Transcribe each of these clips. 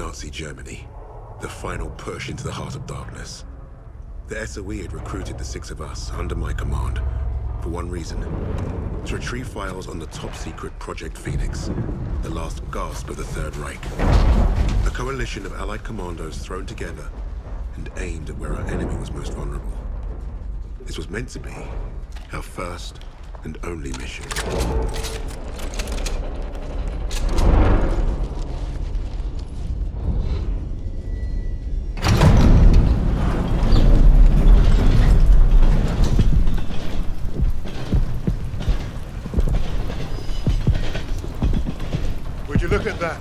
Nazi Germany, the final push into the heart of darkness. The SOE had recruited the six of us under my command for one reason: to retrieve files on the top-secret Project Phoenix, the last gasp of the Third Reich. A coalition of Allied commandos thrown together and aimed at where our enemy was most vulnerable. This was meant to be our first and only mission. Would you look at that?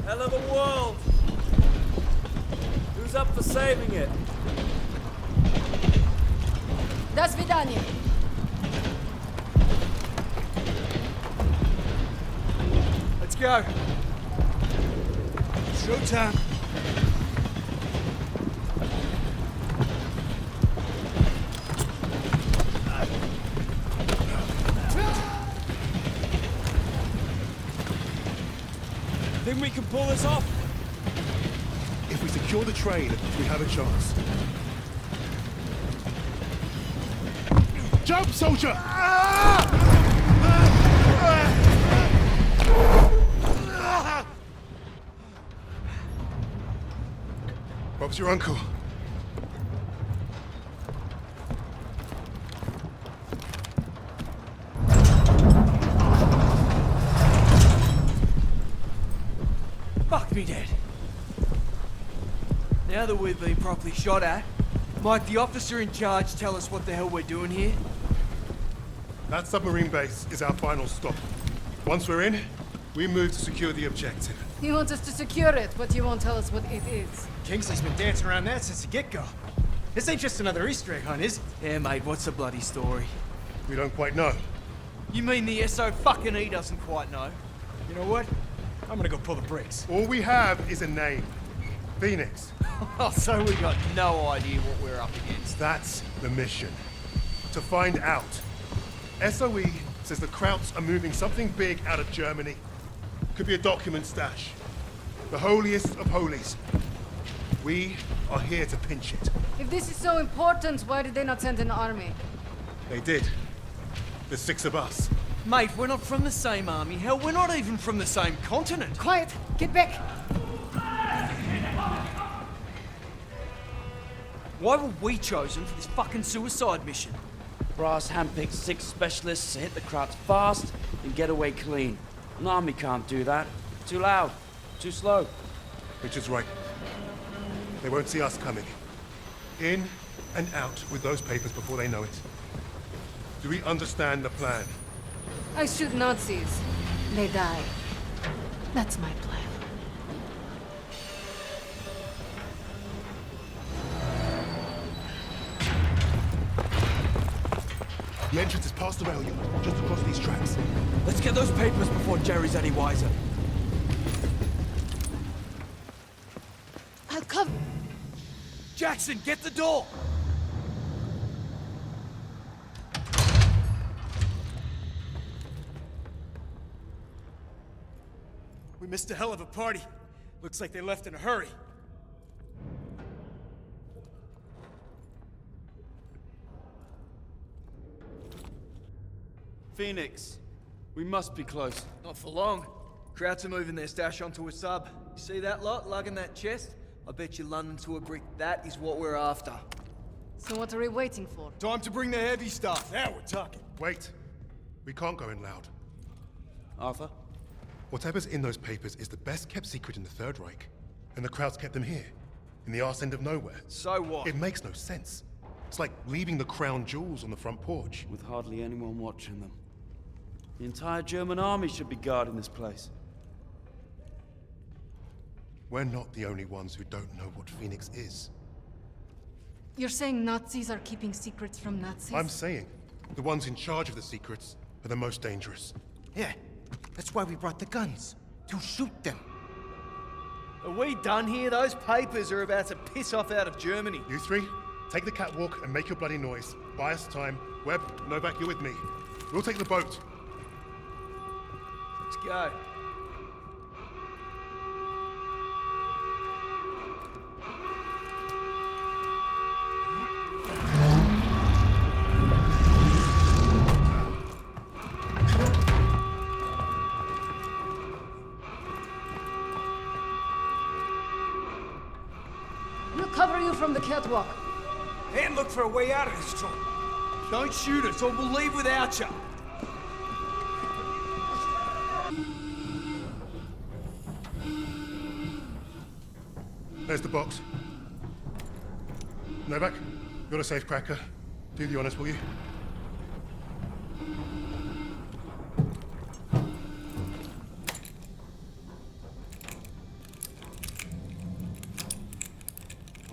Hell of a world! Who's up for saving it? До свидания. Let's go. Showtime. Think we can pull this off? If we secure the train, we have a chance. Jump, soldier! Bob's your uncle. Fuck me dead. Now that we've been properly shot at, might the officer in charge tell us what the hell we're doing here? That submarine base is our final stop. Once we're in, we move to secure the objective. You want us to secure it, but you won't tell us what it is. Kingsley's been dancing around that since the get-go. This ain't just another Easter egg hunt, is it? Yeah, mate, what's the bloody story? We don't quite know. You mean the SO fucking E doesn't quite know? You know what? I'm gonna go pull the brakes. All we have is a name. Phoenix. Oh, so we got no idea what we're up against. That's the mission. To find out. SOE says the Krauts are moving something big out of Germany. Could be a document stash. The holiest of holies. We are here to pinch it. If this is so important, why did they not send an army? They did. The six of us. Mate, we're not from the same army. Hell, we're not even from the same continent. Quiet! Get back! Why were we chosen for this fucking suicide mission? Brass handpicked 6 specialists to hit the Krauts fast and get away clean. An army can't do that. Too loud. Too slow. Richard's right. They won't see us coming. In and out with those papers before they know it. Do we understand the plan? I shoot Nazis. They die. That's my plan. The entrance is past the rail yard, just across these tracks. Let's get those papers before Jerry's any wiser. I'll come. Jackson, get the door! We missed a hell of a party. Looks like they left in a hurry. Phoenix, we must be close. Not for long. Krauts are moving their stash onto a sub. You see that lot lugging that chest? I bet you London to a brick that is what we're after. So what are we waiting for? Time to bring the heavy stuff. Now we're talking. Wait. We can't go in loud. Arthur? Whatever's in those papers is the best kept secret in the Third Reich. And the Krauts kept them here, in the arse end of nowhere. So what? It makes no sense. It's like leaving the crown jewels on the front porch. With hardly anyone watching them. The entire German army should be guarding this place. We're not the only ones who don't know what Phoenix is. You're saying Nazis are keeping secrets from Nazis? I'm saying the ones in charge of the secrets are the most dangerous. Yeah, that's why we brought the guns. To shoot them. Are we done here? Those papers are about to piss off out of Germany. You three, take the catwalk and make your bloody noise. Buy us time. Webb, Novak, you're with me. We'll take the boat. Let's go. far are you from the catwalk? And look for a way out of this joint. Don't shoot us or we'll leave without you. There's the box. Novak, you're a safe cracker. Do the honors, will you?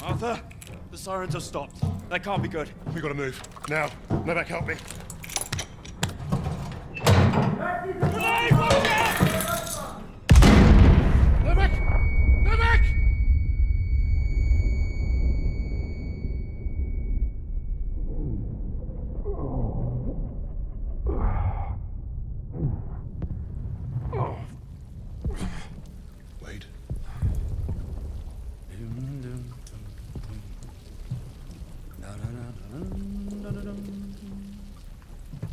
Arthur, the sirens have stopped. That can't be good. We gotta move. Now. Novak, help me. Novak! Novak! Wade.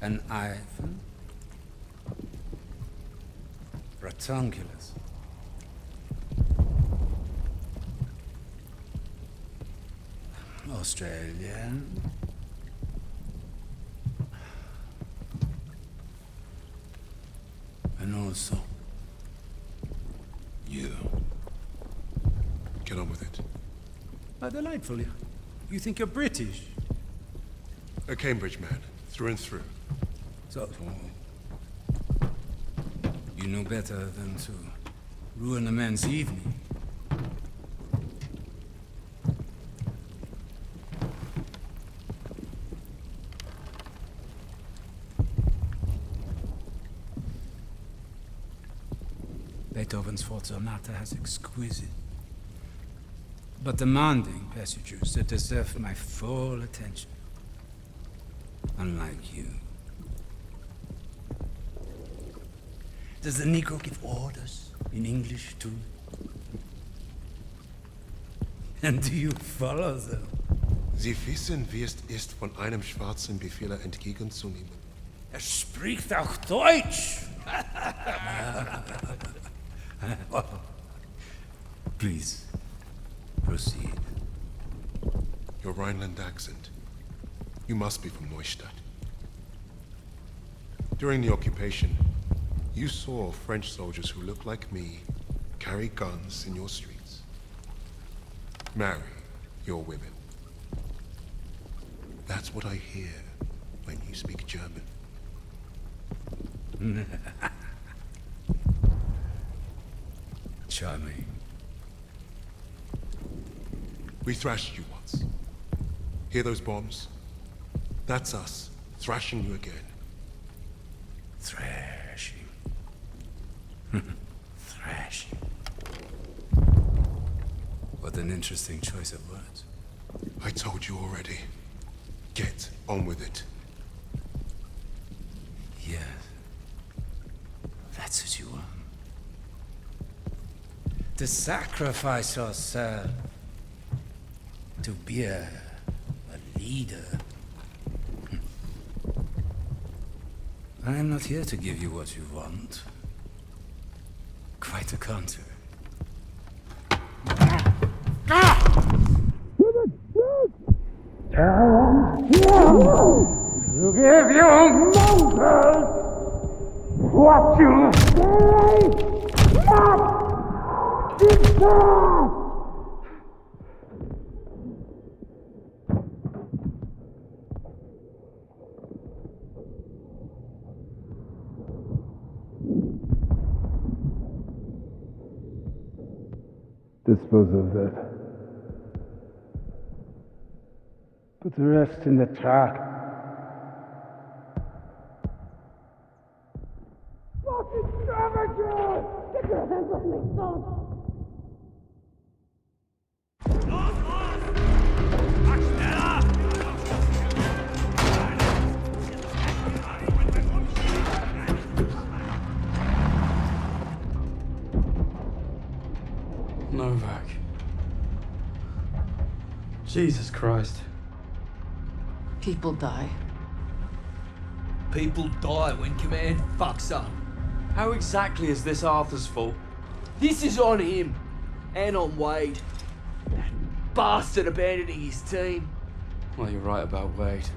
An Ivan? Rectangulus. Australian. And also you. Get on with it. How delightful. You think you're British? A Cambridge man, through and through. So, you know better than to ruin a man's evening. Beethoven's Fourth Sonata has exquisite, but demanding passages that deserve my full attention. Unlike you. Does the Negro give orders in English too? And do you follow them? Sie wissen, wie es ist, von einem schwarzen Befehler entgegenzunehmen. Er spricht auch Deutsch! Please, proceed. Your Rhineland accent. You must be from Neustadt. During the occupation, you saw French soldiers who look like me carry guns in your streets. Marry your women. That's what I hear when you speak German. Charming. We thrashed you once. Hear those bombs? That's us, thrashing you again. Thrashing. Thrashing. What an interesting choice of words. I told you already. Get on with it. Yes. That's what you want. To sacrifice yourself. To be a leader. I am not here to give you what you want. Quite the contrary. To give you mongrels what you say not deserve! Dispose of that. Put the rest in the truck. Fucking savages! Get your hands off me, son! Novak. Jesus Christ. People die. People die when command fucks up. How exactly is this Arthur's fault? This is on him. And on Wade. bastard abandoning his team. Well, you're right about Wade.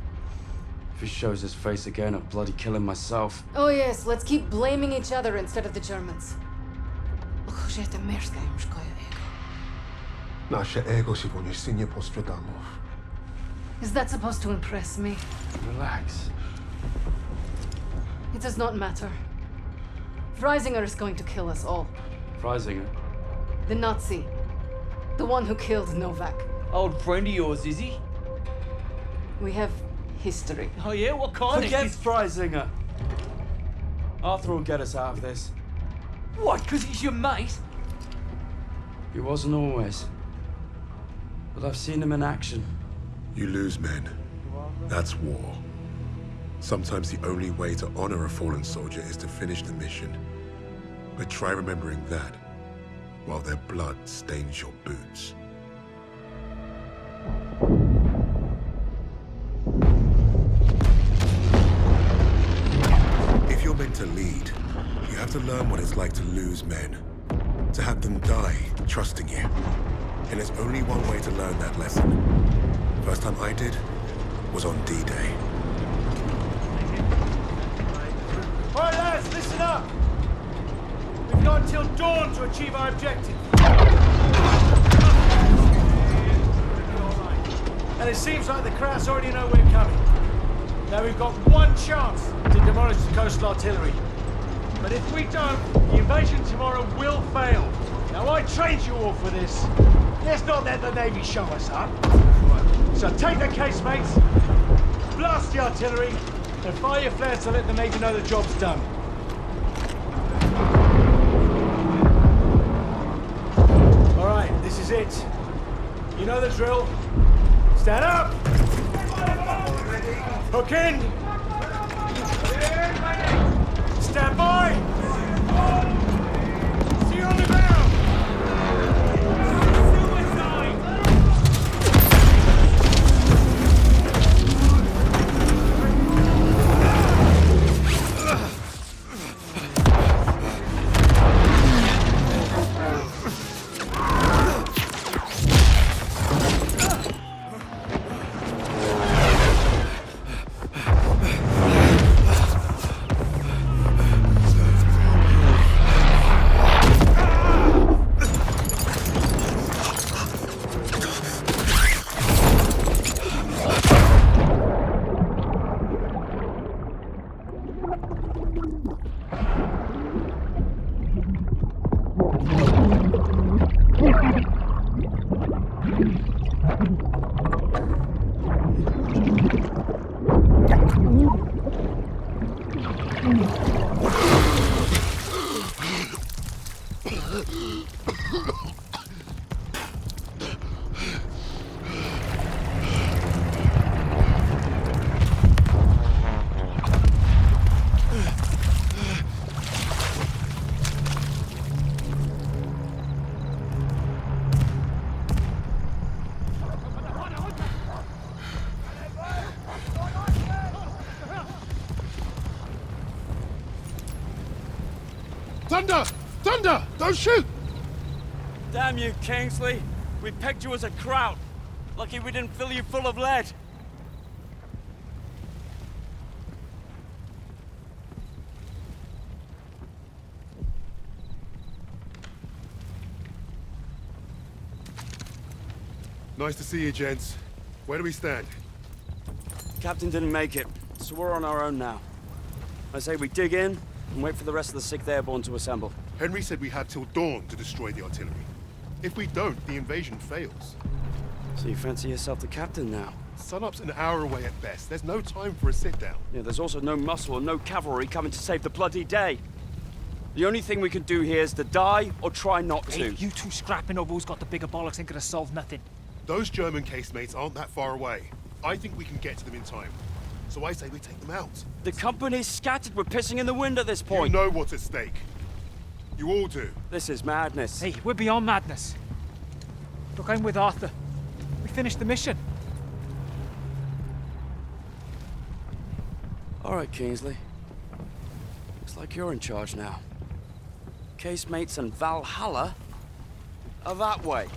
If he shows his face again, I'll bloody kill him myself. Oh yes, let's keep blaming each other instead of the Germans. Nasze ego się po nie postradamów. Is that supposed to impress me? Relax. It does not matter. Freisinger is going to kill us all. Freisinger? The Nazi. The one who killed Novak. Old friend of yours, is he? We have history. Oh yeah, what kind Forget of... Freisinger. Arthur will get us out of this. What, because he's your mate? He wasn't always. But I've seen him in action. You lose men. That's war. Sometimes the only way to honor a fallen soldier is to finish the mission. But try remembering that while their blood stains your boots. If you're meant to lead, you have to learn what it's like to lose men. To have them die trusting you. And there's only one way to learn that lesson. First time I did was on D-Day. All right, lads, listen up. We've got until dawn to achieve our objective. And it seems like the Krauts already know we're coming. Now we've got one chance to demolish the coastal artillery. But if we don't, the invasion tomorrow will fail. Now I trained you all for this. Let's not let the Navy show us up. So take the casemates, blast the artillery, and fire your flares to let the Navy know the job's done. All right, this is it. You know the drill. Stand up! Hook in! Stand by! See you on the ground! Thunder! Thunder! Don't shoot! Damn you, Kingsley. We pegged you as a Kraut. Lucky we didn't fill you full of lead. Nice to see you, gents. Where do we stand? Captain didn't make it, so we're on our own now. I say we dig in and wait for the rest of the 6th Airborne to assemble. Henry said we had till dawn to destroy the artillery. If we don't, the invasion fails. So you fancy yourself the captain now? Sunup's an hour away at best. There's no time for a sit-down. Yeah, there's also no muscle and no cavalry coming to save the bloody day. The only thing we can do here is to die or try not to. Hey, you two scrapping over who's got the bigger bollocks ain't gonna solve nothing. Those German casemates aren't that far away. I think we can get to them in time. So I say we take them out. The company's scattered. We're pissing in the wind at this point. You know what's at stake. You all do. This is madness. Hey, we're beyond madness. Look, I'm with Arthur. We finished the mission. All right, Kingsley. Looks like you're in charge now. Casemates and Valhalla are that way.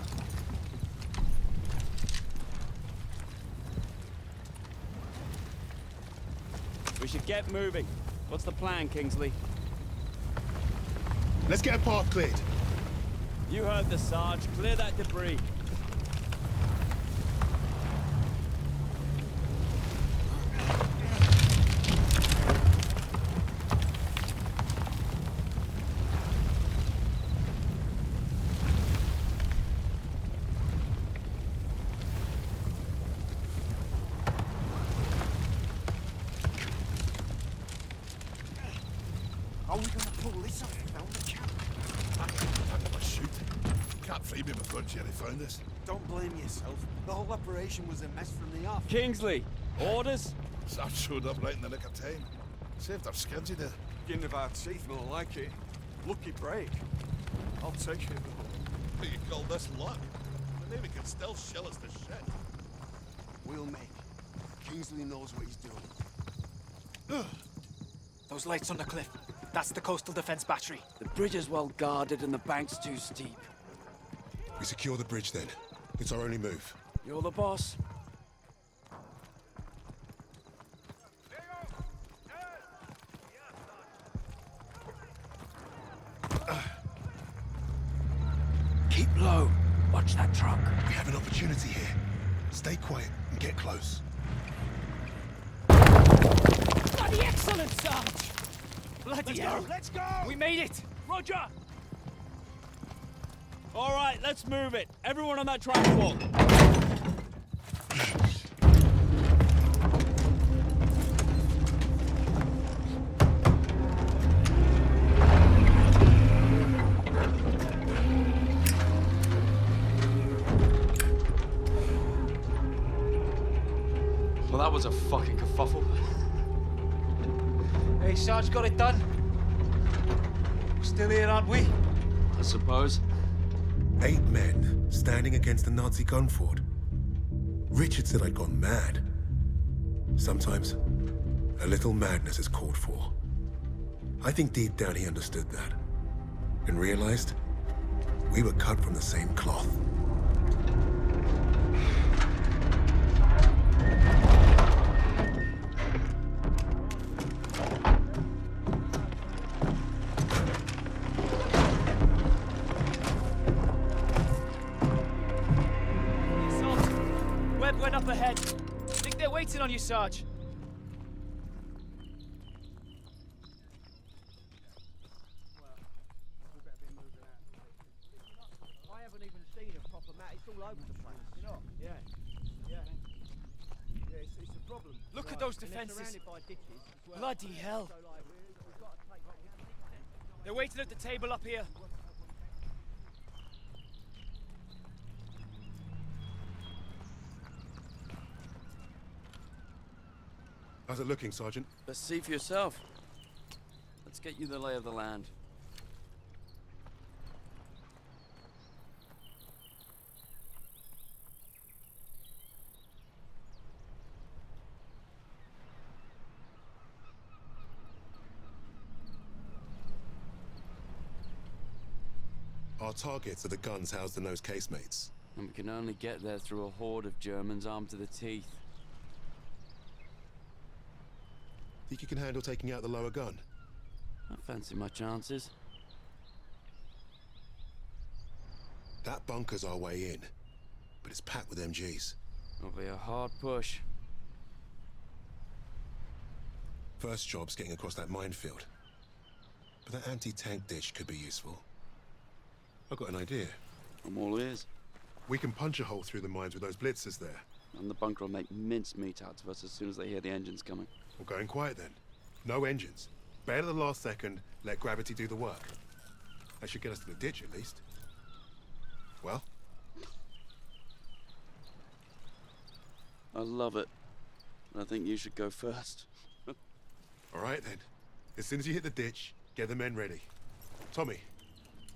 should get moving. What's the plan, Kingsley? Let's get a path cleared. You heard the Sarge. Clear that debris. Are we gonna pull this off without the camp? I'm gonna shoot. Can't free me before Jerry found us. Don't blame yourself. The whole operation was a mess from the off. Kingsley, orders? Sam showed up right in the nick of time. Saved our skins, he did. Getting of our teeth, more like it. Lucky break. I'll take it. But you call this luck? The Navy can still shell us to shit. We'll make it. Kingsley knows what he's doing. Those lights on the cliff. That's the coastal defense battery. The bridge is well guarded and the bank's too steep. We secure the bridge then. It's our only move. You're the boss. Keep low. Watch that truck. We have an opportunity here. Stay quiet and get close. Bloody excellent, Sarge! Bloody hell! Let's go! We made it! Roger! All right, let's move it. Everyone on that transport. Well, that was a fucking kerfuffle. Hey, Sarge got it done. We're still here, aren't we? I suppose. 8 men standing against the Nazi gun fort. Richard said I'd gone mad. Sometimes, a little madness is called for. I think deep down he understood that. And realized we were cut from the same cloth. Webb went up ahead. Think they're waiting on you, Sarge. I haven't even seen a proper map. It's all over the place. You know? Yeah. Yeah, it's a problem. Look at those And they're defenses. surrounded by ditches as well. Bloody hell. So, like, we've got to take... They're waiting at the table up here. How's it looking, Sergeant? Best see for yourself. Let's get you the lay of the land. Our targets are the guns housed in those casemates. And we can only get there through a horde of Germans armed to the teeth. Think you can handle taking out the lower gun? I fancy my chances. That bunker's our way in, but it's packed with MGs. It'll be a hard push. First job's getting across that minefield. But that anti-tank ditch could be useful. I've got an idea. I'm all ears. We can punch a hole through the mines with those blitzers there. And the bunker will make mincemeat out of us as soon as they hear the engines coming. We're going quiet then. No engines. Bail at the last second, let gravity do the work. That should get us to the ditch at least. Well? I love it. I think you should go first. All right then. As soon as you hit the ditch, get the men ready. Tommy,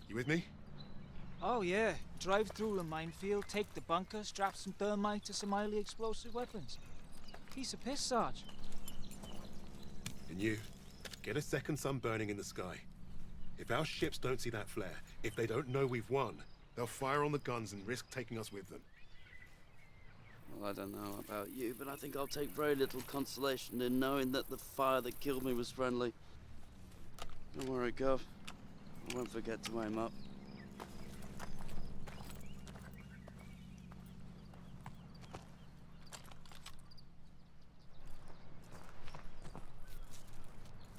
you with me? Oh, yeah. Drive through the minefield, take the bunker, strap some thermite to some highly explosive weapons. Piece of piss, Sarge. And you, get a second sun burning in the sky. If our ships don't see that flare, if they don't know we've won, they'll fire on the guns and risk taking us with them. Well, I don't know about you, but I think I'll take very little consolation in knowing that the fire that killed me was friendly. Don't worry, Gov. I won't forget to aim up.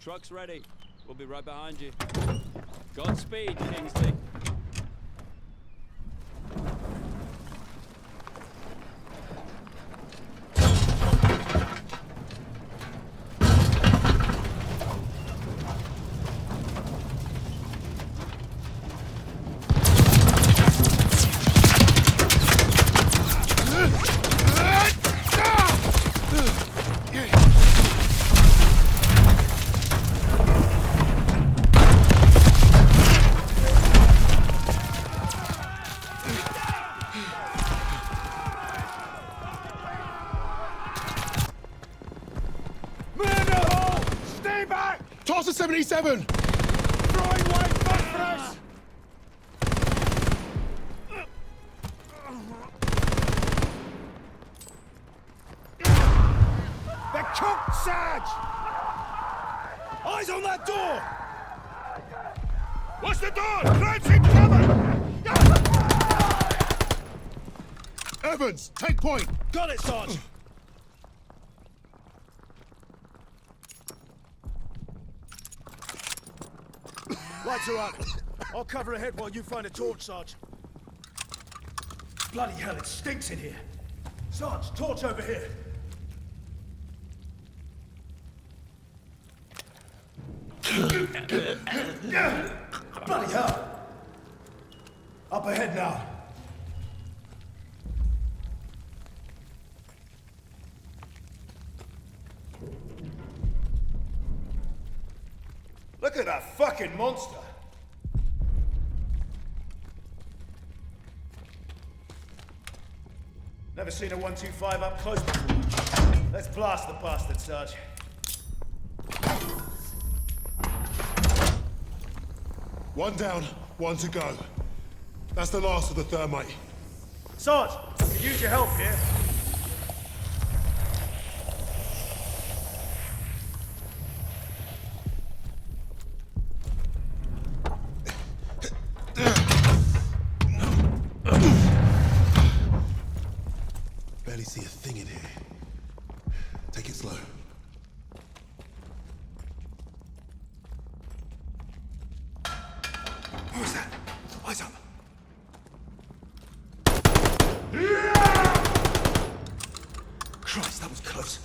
Truck's ready. We'll be right behind you. Godspeed, Kingsley. Toss a 77! Throwing white phosphorus! They're cooked, Sarge! Eyes on that door! Watch the door! Clancy, cover! Evans, take point! Got it, Sarge! Lights are up. I'll cover ahead while you find a torch, Sarge. Bloody hell, it stinks in here. Sarge, torch over here. Bloody hell. Up ahead now. Look at that fucking monster! Never seen a 125 up close before. Let's blast the bastard, Sarge. One down, one to go. That's the last of the thermite. Sarge, could use your help here. Barely see a thing in here. Take it slow. What was that? Eyes up. Christ, that was close.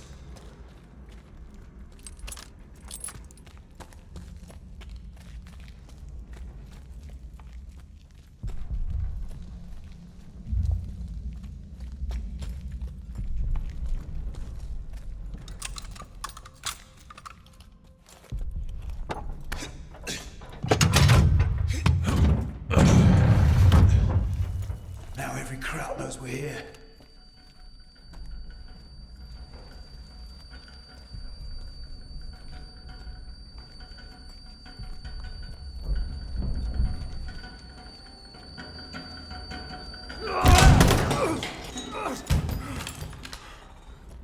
Now every crowd knows we're here.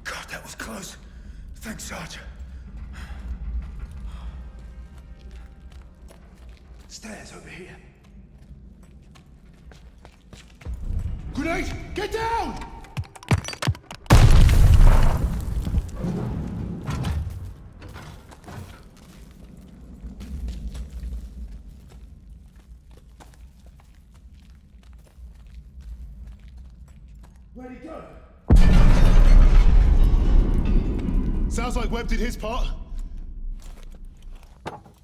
God, that was close. Thanks, Sarge. Stairs over here. Grenade! Get down! Where'd he go? Sounds like Webb did his part.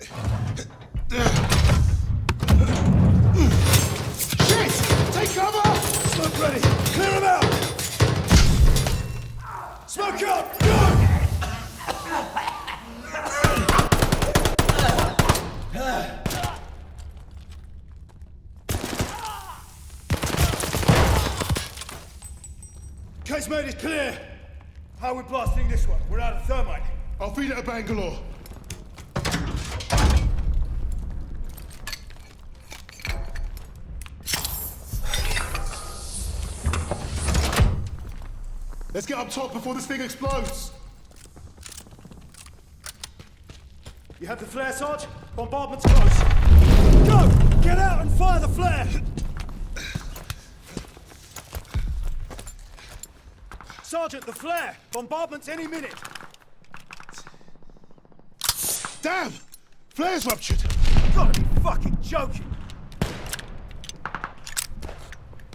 Shit! Take cover! Smoke ready! Clear him out! Smoke up! Go! Casemate is clear! How are we blasting this one? We're out of thermite. I'll feed it to Bangalore. Let's get up top before this thing explodes! You have the flare, Sarge? Bombardment's close. Go! Get out and fire the flare! Sergeant, the flare! Bombardment's any minute! Damn! Flare's ruptured! You gotta be fucking joking!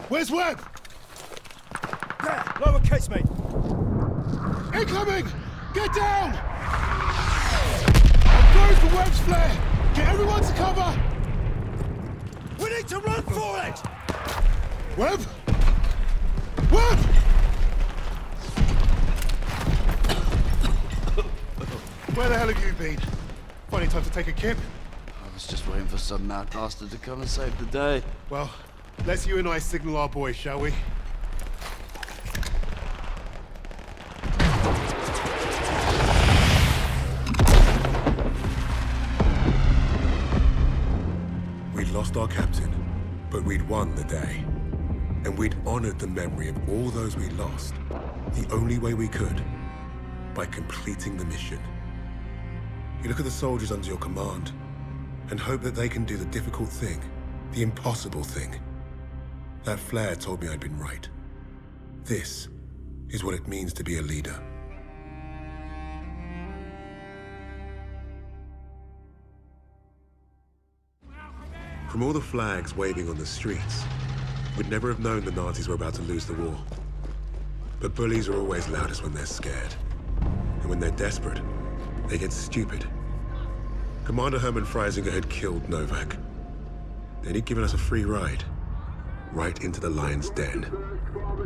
Where's Webb? There! Lower casemate! Incoming! Get down! I'm going for Webb's flare! Get everyone to cover! We need to run for it! Webb! Webb! Where the hell have you been? Finding time to take a kip? I was just waiting for some mad bastard to come and save the day. Well, let's you and I signal our boys, shall we? We'd lost our captain, but we'd won the day. And we'd honored the memory of all those we lost, the only way we could, by completing the mission. You look at the soldiers under your command, and hope that they can do the difficult thing, the impossible thing. That flare told me I'd been right. This is what it means to be a leader. From all the flags waving on the streets, we'd never have known the Nazis were about to lose the war. But bullies are always loudest when they're scared. And when they're desperate, they get stupid. Commander Hermann Freisinger had killed Novak. Then he'd given us a free ride, right into the lion's den.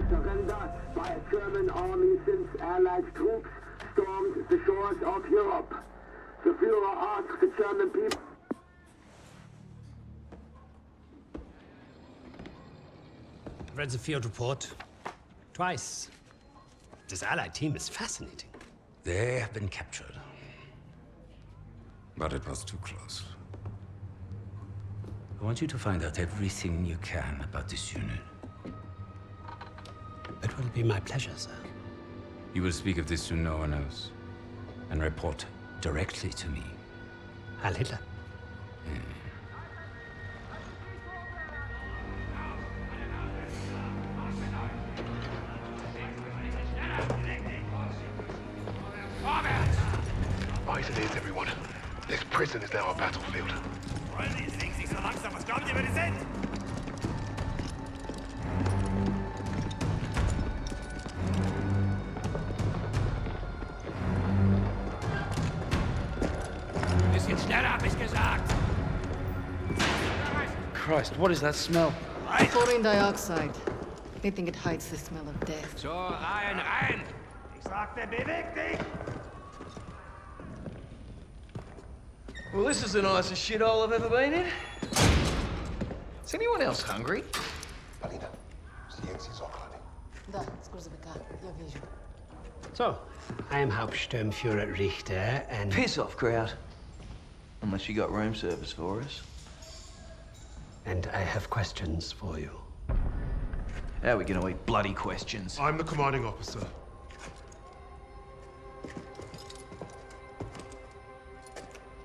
Surrender by a German army since Allied troops stormed the shores of Europe. The Führer asked the German people. I've read the field report twice. This Allied team is fascinating. They have been captured. But it was too close. I want you to find out everything you can about this unit. It will be my pleasure, sir. You will speak of this to no one else, and report directly to me. Heil Hitler. Eyes and ears, everyone. This prison is now a battlefield. Rollen die Dings nicht so langsam. Was glaubt ihr, wer die sind? Bisschen schneller, hab ich gesagt. Christ, what is that smell? Chlorine dioxide. They think it hides the smell of death. So, rein, rein! Ich sagte, beweg dich! Well, this is the nicest shithole I've ever been in. Is anyone else hungry? Alina, zdjęć z okna. Da, scurzavika, ja vejo. So, I am Hauptsturmführer Richter, and... Piss off, crowd. Unless you got room service for us. And I have questions for you. How are we gonna eat bloody questions? I'm the commanding officer.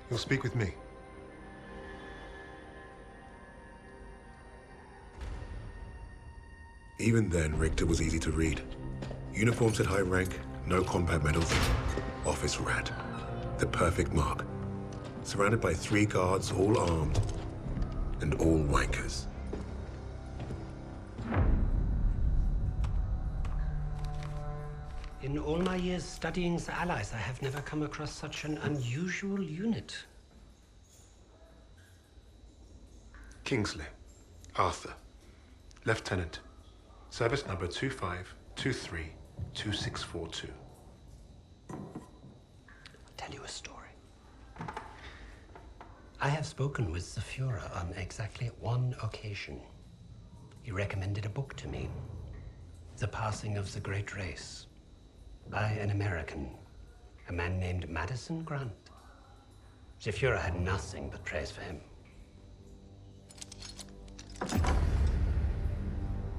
You'll speak with me. Even then, Richter was easy to read. Uniform said high rank, no combat medals. Office rat. The perfect mark. Surrounded by 3 guards, all armed, and all wankers. In all my years studying the Allies, I have never come across such an unusual unit. Kingsley. Arthur. Lieutenant. Service number 25232642. I'll tell you a story. I have spoken with the Führer on exactly one occasion. He recommended a book to me. The Passing of the Great Race. By an American, a man named Madison Grant. The Führer had nothing but praise for him.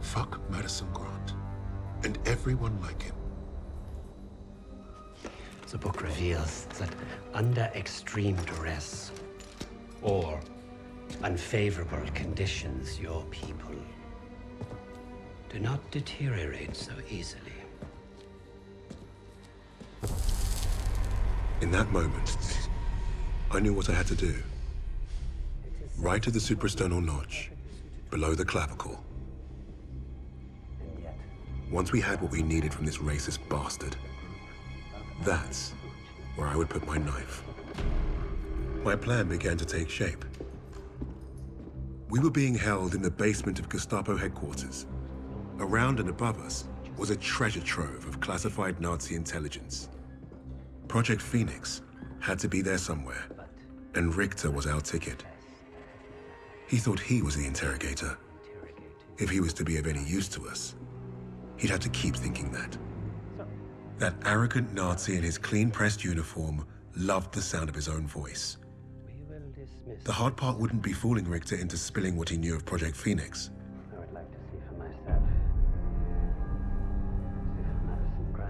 Fuck Madison Grant. And everyone like him. The book reveals that under extreme duress or unfavorable conditions, your people do not deteriorate so easily. In that moment, I knew what I had to do. Right at the suprasternal notch, below the clavicle. Once we had what we needed from this racist bastard, that's where I would put my knife. My plan began to take shape. We were being held in the basement of Gestapo headquarters. Around and above us was a treasure trove of classified Nazi intelligence. Project Phoenix had to be there somewhere, and Richter was our ticket. He thought he was the interrogator. If he was to be of any use to us, he'd have to keep thinking that. That arrogant Nazi in his clean-pressed uniform loved the sound of his own voice. The hard part wouldn't be fooling Richter into spilling what he knew of Project Phoenix. I would like to see for myself.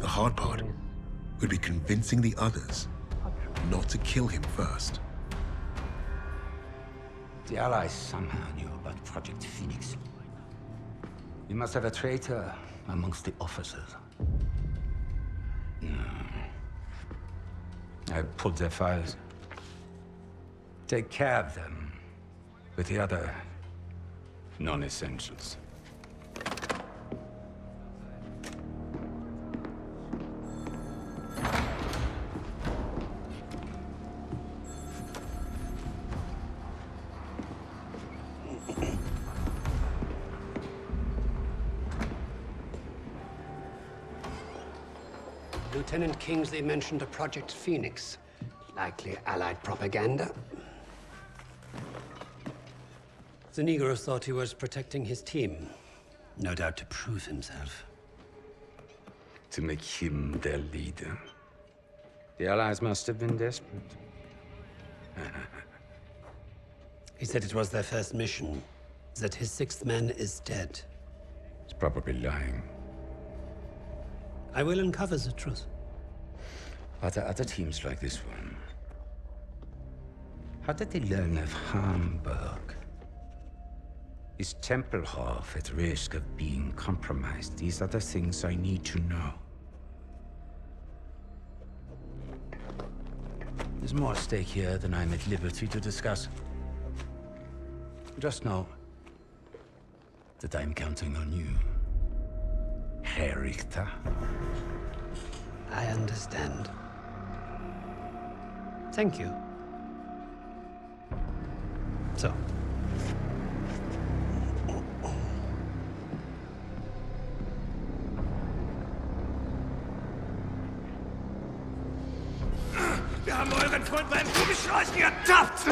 The hard part would be convincing the others not to kill him first. The Allies somehow knew about Project Phoenix. You must have a traitor amongst the officers. No. I pulled their files. Take care of them with the other non-essentials. Lieutenant Kingsley mentioned a Project Phoenix. Likely Allied propaganda. The Negro thought he was protecting his team. No doubt to prove himself. To make him their leader. The Allies must have been desperate. He said it was their first mission, that his sixth man is dead. He's probably lying. I will uncover the truth. Are there other teams like this one? How did they learn of Hamburg? Is Tempelhof at risk of being compromised? These are the things I need to know. There's more at stake here than I'm at liberty to discuss. Just know that I'm counting on you, Herr Richter. I understand. Thank you. So. Wir haben euren Freund beim Gummischleusen getappt!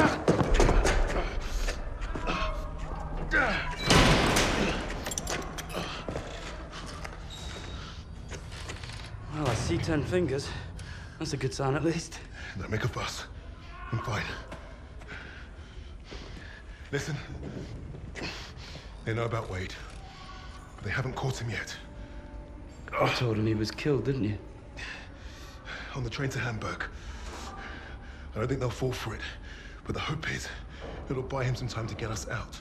Well, I see 10 fingers. That's a good sign, at least. Don't make a fuss. I'm fine. Listen. They know about Wade. But they haven't caught him yet. You told him he was killed, didn't you? On the train to Hamburg. I don't think they'll fall for it. But the hope is, it'll buy him some time to get us out.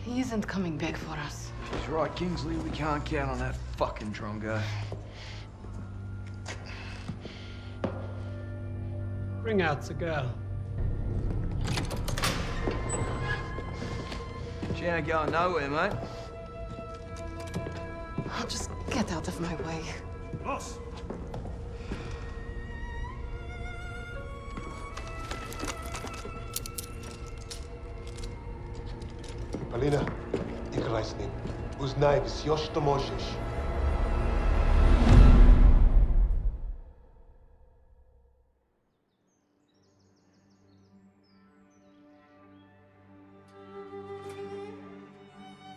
He isn't coming back for us. She's right, Kingsley. We can't count on that fucking Drongo. Bring out the girl. She ain't going nowhere, mate. Oh, just get out of my way. Boss! Alina, играй с ним. Узнай все, что можешь.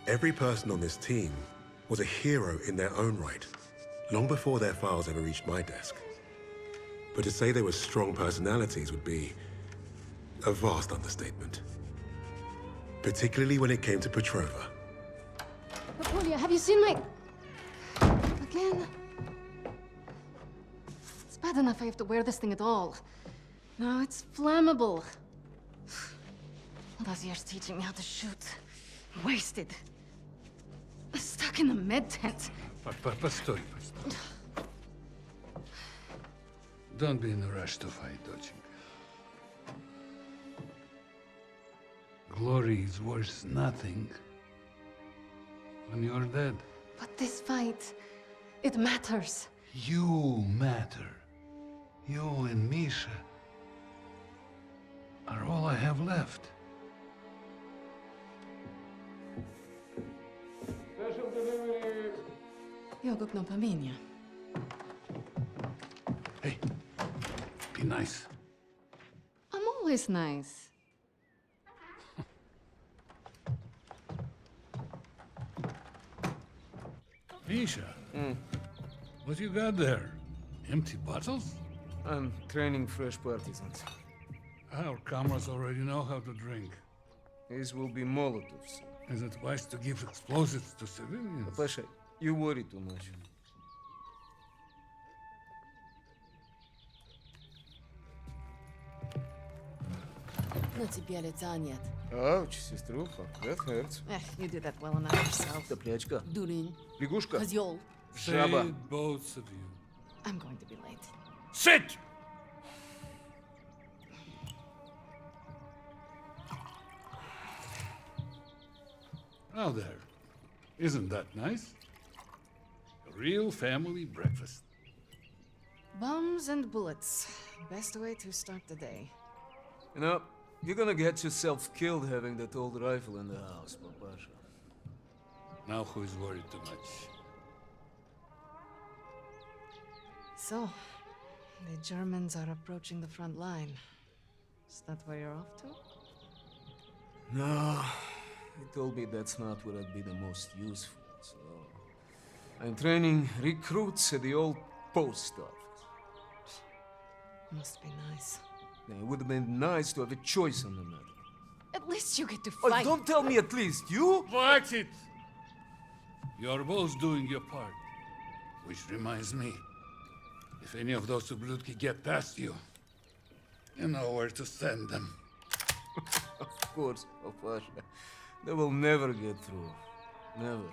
Every person on this team was a hero in their own right, long before their files ever reached my desk. But to say they were strong personalities would be a vast understatement. Particularly when it came to Petrova. Napoleon, have you seen my... Again? bad enough I have to wear this thing at all. Now it's flammable. All those years teaching me how to shoot. Wasted. Stuck in a med tent. Постой. Don't be in a rush to fight, доченька. Glory is worth nothing when you're dead. But this fight, it matters. You matter. You and Misha are all I have left. Jag går upp på minja. Hey, be nice. I'm always nice. Misha, what you got there? Empty bottles? I'm training fresh partisans. Our comrades already know how to drink. These will be Molotovs. Is it wise to give explosives to civilians? Pasha, you worry too much. На тебе лица нет. Ouch, сеструха, that hurts. You do that well enough yourself. Топлячка. Дурень. Лягушка. Козёл. Жаба. Say both of you. I'm going to be late. Sit! Now there. Isn't that nice? A real family breakfast. Bombs and bullets. Best way to start the day. You know, you're gonna get yourself killed having that old rifle in the house, Papasha. Now who is worried too much? So, the Germans are approaching the front line. Is that where you're off to? No, he told me that's not where I'd be the most useful, so... I'm training recruits at the old post office. Must be nice. It would have been nice to have a choice on the matter. At least you get to Oh, fight. don't tell me at least, you? Watch it! You're both doing your part. Which reminds me, if any of those ублюдки get past you, you know where to send them. Of course, Papasha. They will never get through. Never.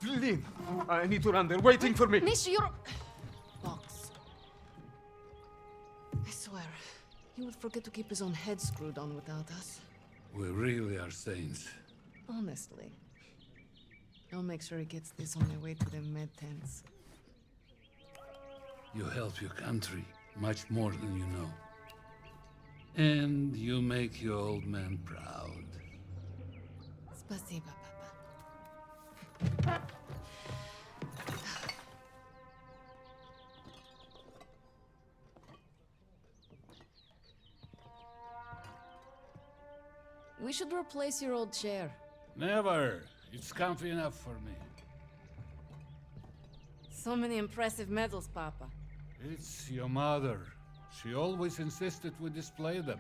Blin! I need to run. They're waiting for me. Misha, you're... Box. I swear, he would forget to keep his own head screwed on without us. We really are saints. Honestly. I'll make sure he gets this on my way to the med tents. You help your country much more than you know. And you make your old man proud. Спасибо, Papa. We should replace your old chair. Never. It's comfy enough for me. So many impressive medals, Papa. It's your mother. She always insisted we display them.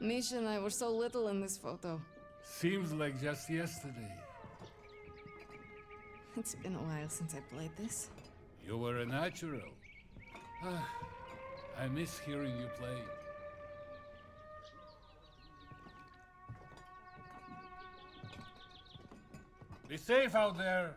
Misha and I were so little in this photo. Seems like just yesterday. It's been a while since I played this. You were a natural. I miss hearing you play. Be safe out there.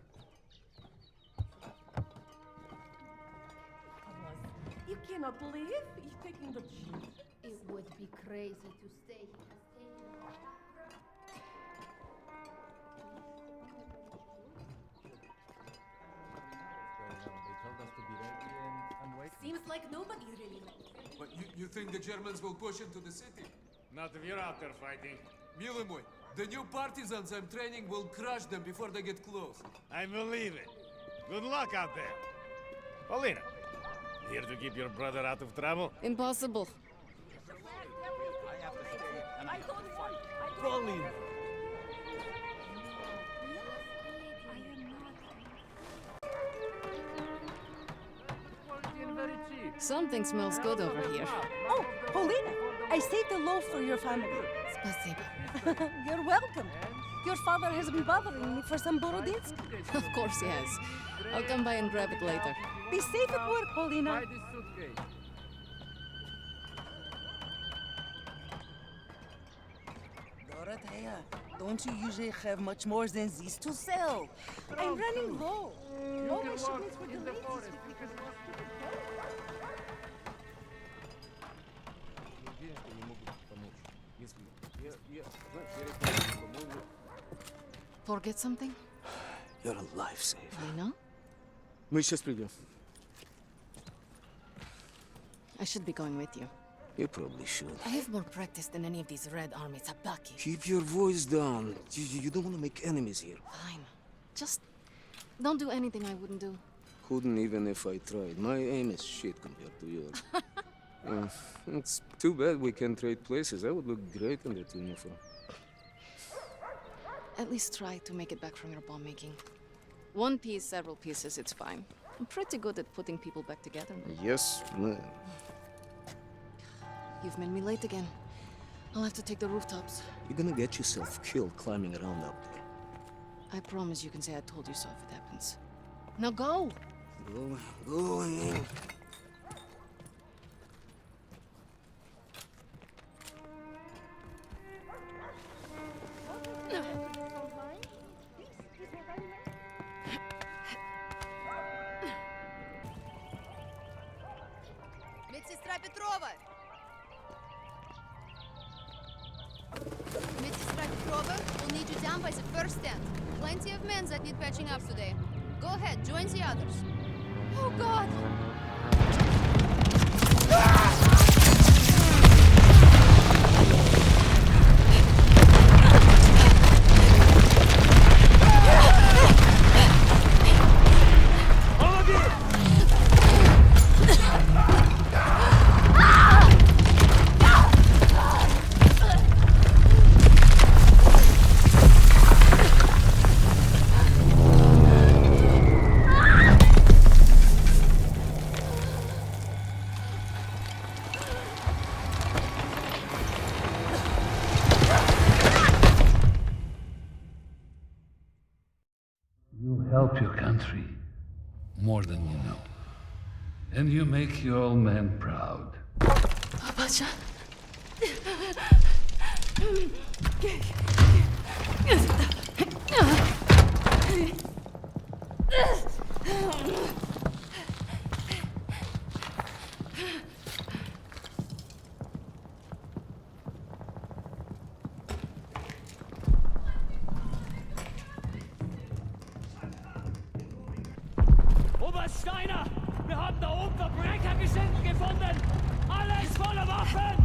You cannot live? He's taking the jeep. It would be crazy to stay here. Seems like nobody really knows. But you think the Germans will push into the city? Not if you're out there fighting. Mилый мой, the new partisans I'm training will crush them before they get close. I believe it. Good luck out there. Paulina, here to keep your brother out of trouble? Impossible. Paulina. Something smells good over here. Oh, Paulina, I saved a loaf for your family. Спасибо. You're welcome. Your father has been bothering me for some Borodinsk. Of course he has. I'll come by and grab it later. Be safe at work, Paulina. Dorothea, don't you usually have much more than this to sell? I'm running low. All my shipments were delayed this week because of Forget something? You're a lifesaver. I know. Мы сейчас придем. I should be going with you. You probably should. I have more practice than any of these Red Army sabaki. Keep your voice down. You don't want to make enemies here. Fine. Just don't do anything I wouldn't do. Couldn't even if I tried. My aim is shit compared to yours. It's too bad we can't trade places. I would look great in that uniform. At least try to make it back from your bomb making. One piece, several pieces, it's fine. I'm pretty good at putting people back together. Yes, man. You've made me late again. I'll have to take the rooftops. You're gonna get yourself killed climbing around up there. I promise you can say I told you so if it happens. Now go! Going. Медсестра Петрова! Медсестra Petrova, we'll need you down by the first stand. Plenty of men that need patching up today. Go ahead, join the others. Oh, God! You help your country more than you know. And you make your old man proud. Papacha. Oberst Steiner! Wir haben da oben Verbrechergesindel gefunden! Alles voller Waffen!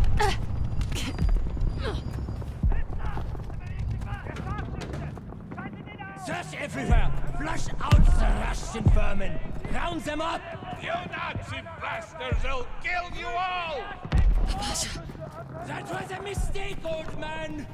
Search everywhere! Flush out the Russian vermin! Round them up! You Nazi bastards will kill you all! That was a mistake, old man!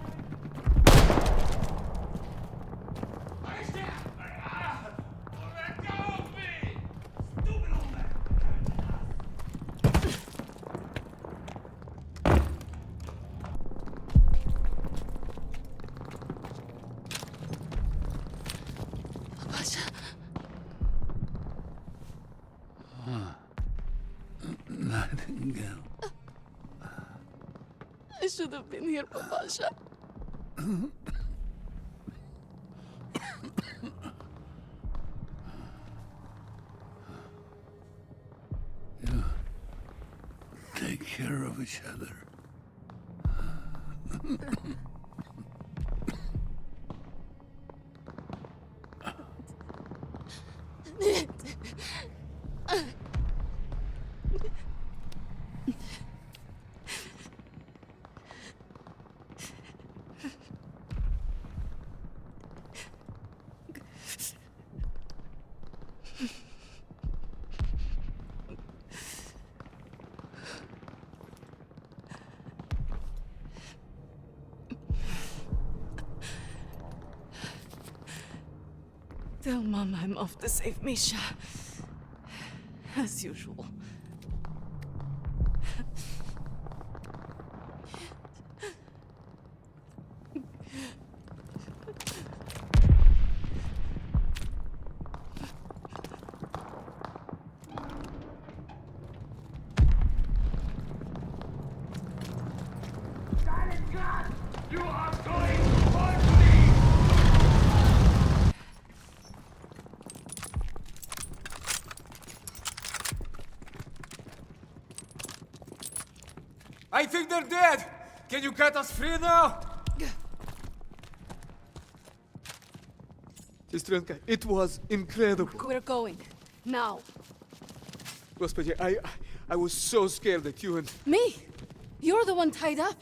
Nightingale. I should have been here, Papasha. You take care of each other. Tell Mama I'm off to save Misha. As usual. I think they're dead! Can you cut us free now? Сестренка, it was incredible. We're going. Now. Господи, I was so scared that you and... Me? You're the one tied up.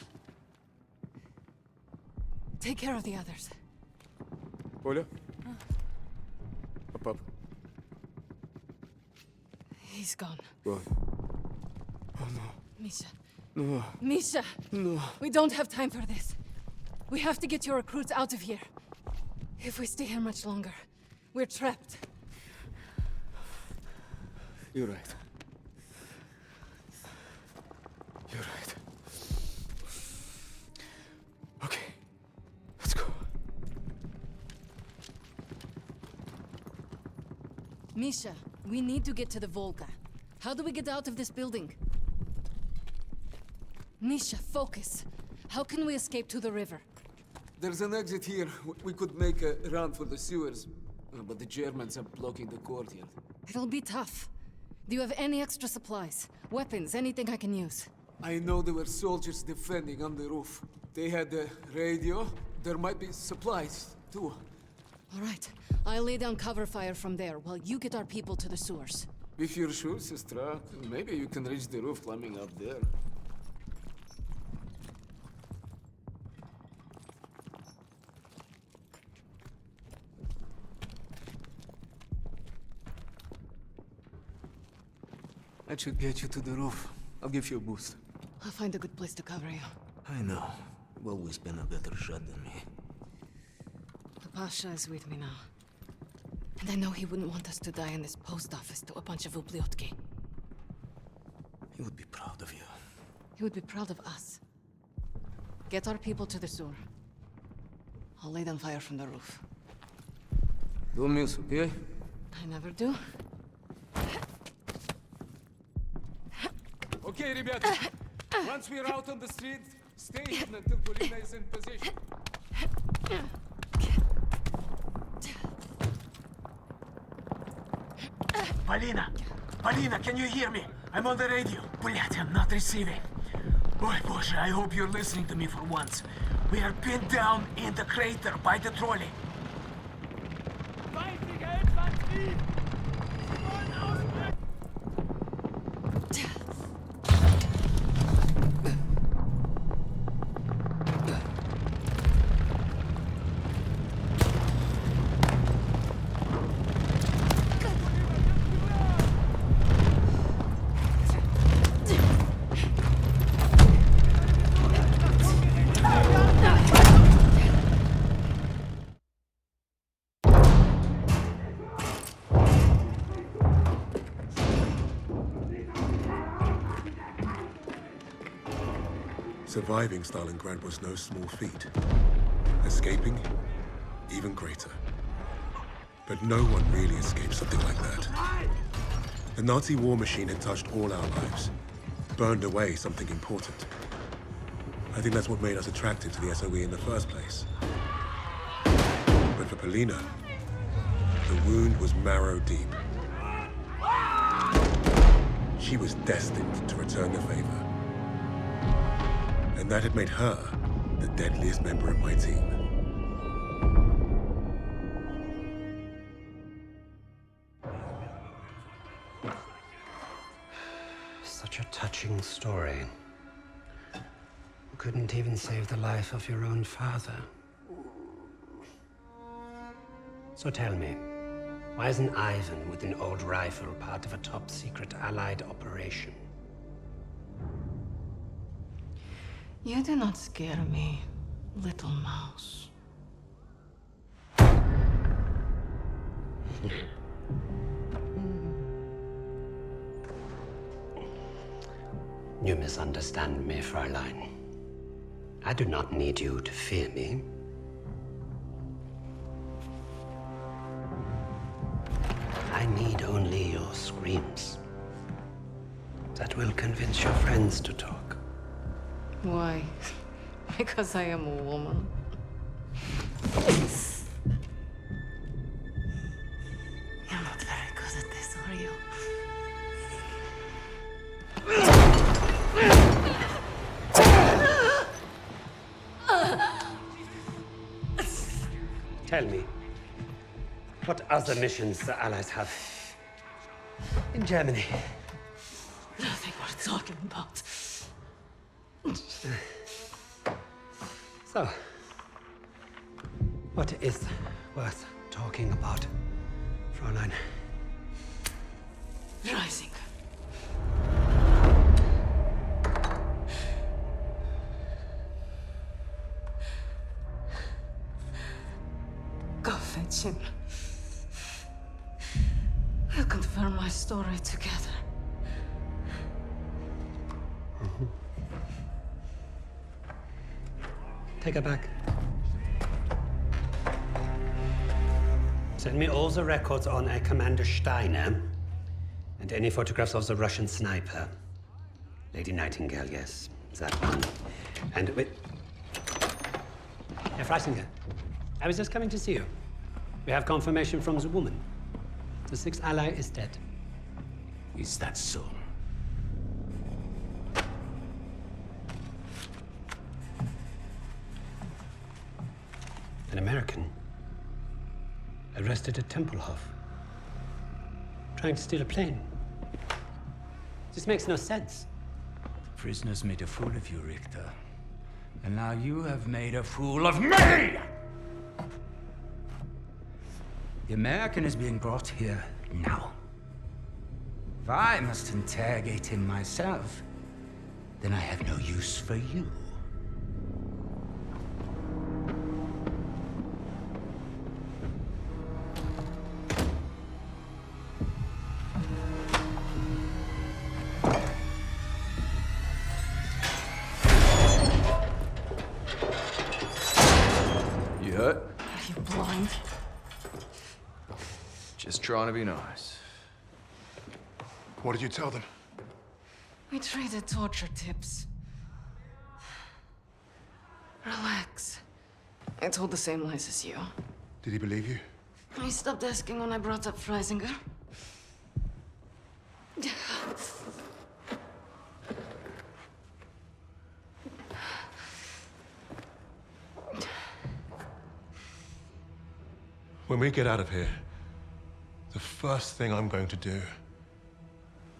Take care of the others. Оля? А пап? He's gone. Gone. Oh no. Misha. No. Misha! No. We don't have time for this. We have to get your recruits out of here. If we stay here much longer, we're trapped. You're right. You're right. Okay. Let's go. Misha, we need to get to the Volga. How do we get out of this building? Misha, focus. How can we escape to the river? There's an exit here. We could make a run for the sewers. But the Germans are blocking the courtyard. It'll be tough. Do you have any extra supplies? Weapons, anything I can use? I know there were soldiers defending on the roof. They had a radio. There might be supplies, too. All right. I'll lay down cover fire from there while you get our people to the sewers. If you're sure, sister, maybe you can reach the roof climbing up there. That should get you to the roof. I'll give you a boost. I'll find a good place to cover you. I know. You've always been a better shot than me. The Pasha is with me now. And I know he wouldn't want us to die in this post office to a bunch of ubliotki. He would be proud of you. He would be proud of us. Get our people to the sewer. I'll lay down fire from the roof. Don't miss, okay? I never do. Okay, ребята. Once we're out on the street, stay hidden until Polina is in position. Polina! Polina, can you hear me? I'm on the radio. Блядь, I'm not receiving. Ой, Боже, I hope you're listening to me for once. We are pinned down in the crater by the trolley. Surviving Stalingrad was no small feat. Escaping, even greater. But no one really escaped something like that. The Nazi war machine had touched all our lives, burned away something important. I think that's what made us attracted to the SOE in the first place. But for Polina, the wound was marrow deep. She was destined to return the favor. And that had made her the deadliest member of my team. Such a touching story. You couldn't even save the life of your own father. So tell me, why isn't Ivan with an old rifle part of a top-secret Allied operation? You do not scare me, little mouse. You misunderstand me, Fräulein. I do not need you to fear me. I need only your screams. That will convince your friends to talk. Why? Because I am a woman. You're not very good at this, are you? Tell me, what other missions the Allies have in Germany? Nothing worth talking about. So, what is worth talking about, Fräulein? Rising. Go fetch him. We'll confirm my story together. Take her back. Send me all the records on a Commander Steiner and any photographs of the Russian sniper. Lady Nightingale, yes, that one. And wait. Herr Freisinger, I was just coming to see you. We have confirmation from the woman. The sixth ally is dead. Is that so? An American arrested at Tempelhof, trying to steal a plane. This makes no sense. The prisoners made a fool of you, Richter. And now you have made a fool of me! The American is being brought here now. If I must interrogate him myself, then I have no use for you. You hurt? Are you blind? Just trying to be nice. What did you tell them? We traded torture tips. Relax. I told the same lies as you. Did he believe you? He stopped asking when I brought up Freisinger. When we get out of here, the first thing I'm going to do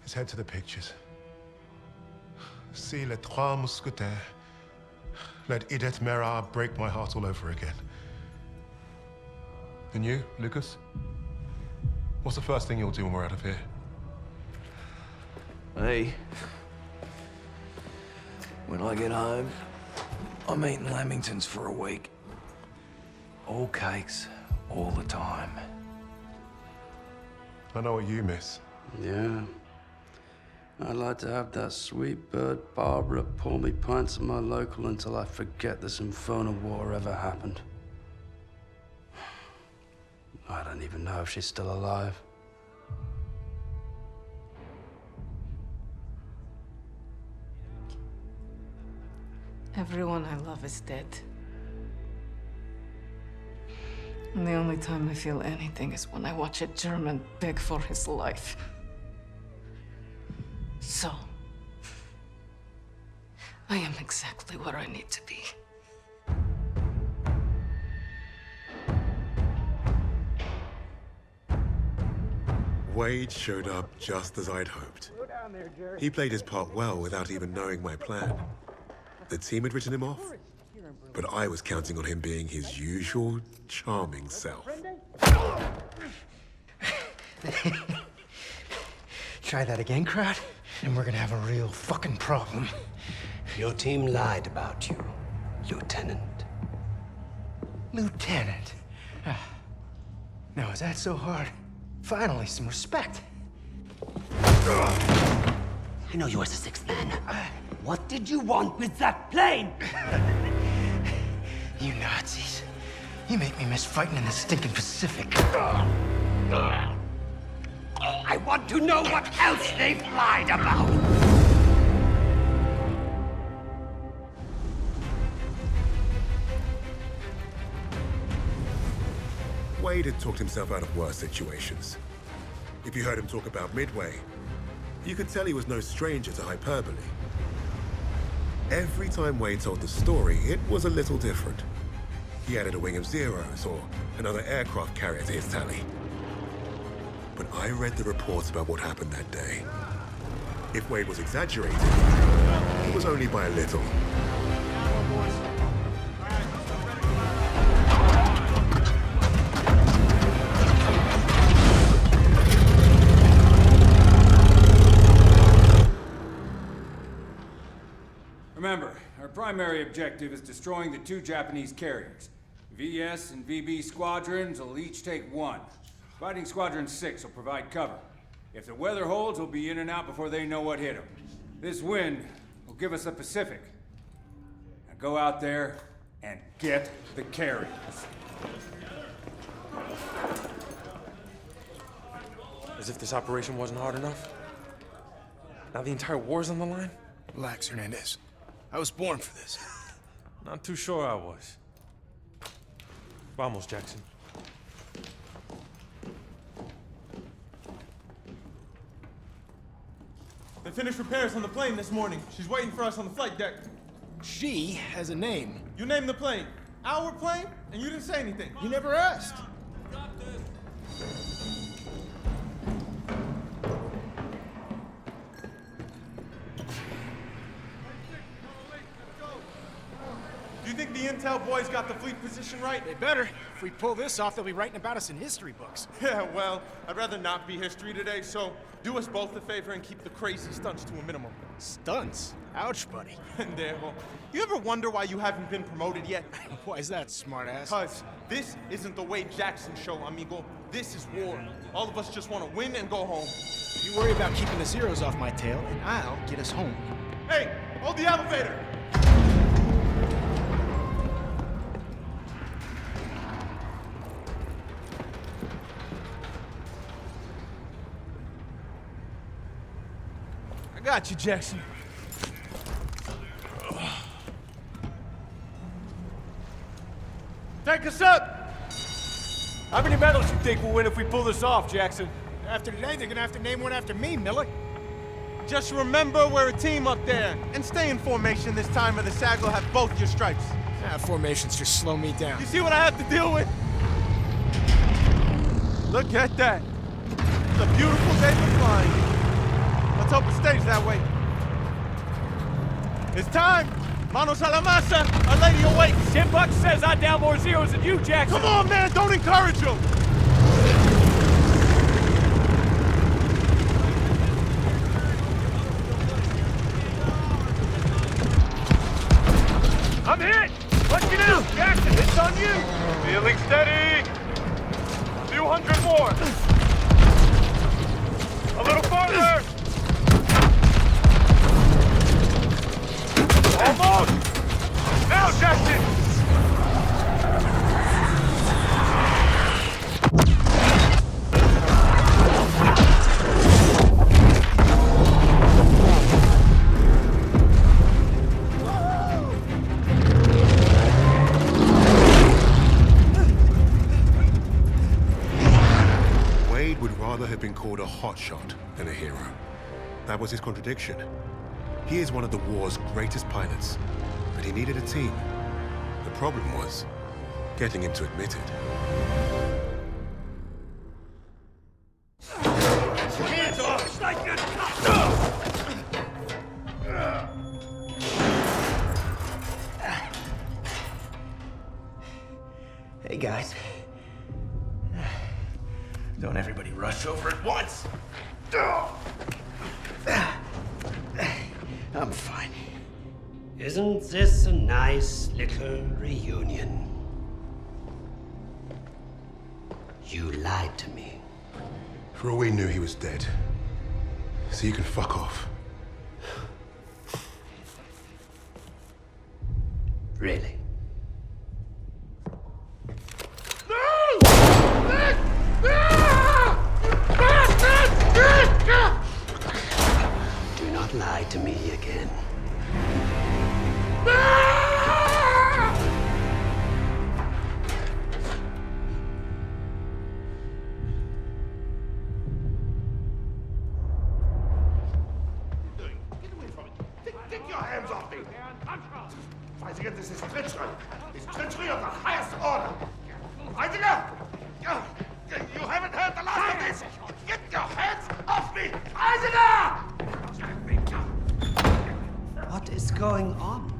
is head to the pictures. See Les Trois Mousquetaires. Let Edith Merard break my heart all over again. And you, Lucas? What's the first thing you'll do when we're out of here? Hey. When I get home, I'm eating Lamingtons for a week. All cakes, all the time. I know what you miss. Yeah. I'd like to have that sweet bird Barbara pour me pints of my local until I forget this infernal war ever happened. I don't even know if she's still alive. Everyone I love is dead. And the only time I feel anything is when I watch a German beg for his life. So, I am exactly where I need to be. Wade showed up just as I'd hoped. He played his part well without even knowing my plan. The team had written him off, but I was counting on him being his usual charming self. Try that again, crowd, and we're gonna have a real fucking problem. Your team lied about you, Lieutenant. Lieutenant? Now, is that so hard? Finally, some respect. I know you as a sixth man. What did you want with that plane? You Nazis. You make me miss fighting in the stinking Pacific. I want to know what else they've lied about. Wade had talked himself out of worse situations. If you heard him talk about Midway, you could tell he was no stranger to hyperbole. Every time Wade told the story, it was a little different. he added a wing of Zeros or another aircraft carrier to his tally. But I read the reports about what happened that day. If Wade was exaggerating, it was only by a little. Remember, our primary objective is destroying the 2 Japanese carriers. VS and VB squadrons will each take 1. Fighting Squadron 6 will provide cover. If the weather holds, we'll be in and out before they know what hit them. This wind will give us the Pacific. Now go out there and get the carriers. As if this operation wasn't hard enough. Now the entire war's on the line? Relax, Hernandez. I was born for this. Not too sure I was. Vamos, Jackson. They finished repairs on the plane this morning. She's waiting for us on the flight deck. She has a name. You named the plane. Our plane? And you didn't say anything. You never asked. Do you think the intel boys got the fleet position right? They better. If we pull this off, they'll be writing about us in history books. Yeah, well, I'd rather not be history today, so do us both a favor and keep the crazy stunts to a minimum. Stunts? Ouch, buddy. Pendejo. You ever wonder why you haven't been promoted yet? Why is that, smartass? Cuz this isn't the Wade Jackson show, amigo. This is war. All of us just want to win and go home. You worry about keeping the Zeros off my tail, and I'll get us home. Hey, hold the elevator! I got you, Jackson. Take us up! How many medals you think we'll win if we pull this off, Jackson? After today, they're gonna have to name one after me, Miller. Just remember we're a team up there. And stay in formation this time or the SAG will have both your stripes. Formations just slow me down. You see what I have to deal with? Look at that. It's a beautiful day for flying. Let's hope it stays that way. It's time! Manos a la masa! Our Lady awakes! $10 says I down more Zeros than you, Jackson! Come on, man! Don't encourage him! I'm hit! What you do? Jackson, it's on you! Feeling steady! A few hundred more! A little farther! Almost! Now, Jackson! Wade would rather have been called a hotshot than a hero. That was his contradiction. He is one of the war's greatest pilots, but he needed a team. The problem was getting him to admit it. Hands off! Hey, guys. Don't everybody rush over at once. I'm fine. Isn't this a nice little reunion? You lied to me. For all we knew, he was dead. So you can fuck off. Really? Do not lie to me again. Get your hands off me! Fighting against this is treachery. It's treachery of the highest order. Heidegger! You haven't heard the last of this! Get your hands off me! Heidegger! What is going on?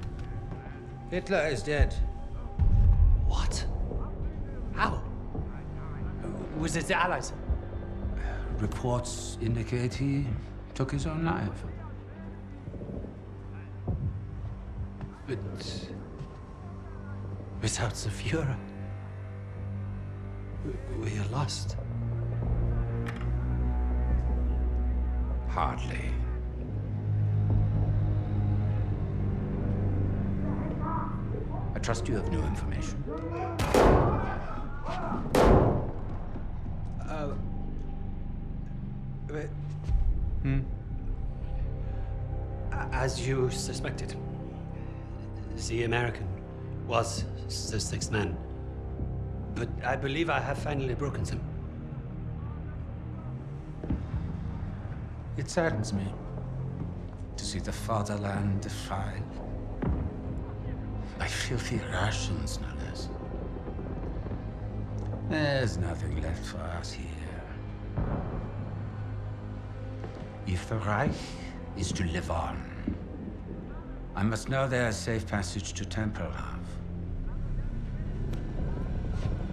Hitler is dead. What? How? Was it the Allies? Reports indicate he took his own life. But without the Führer, we are lost. Hardly. I trust you have new information. As you suspected, the American was the sixth man. But I believe I have finally broken them. It saddens me to see the fatherland defiled by filthy Russians, no less. There's nothing left for us here. If the Reich is to live on, I must know there's safe passage to Tempelhof.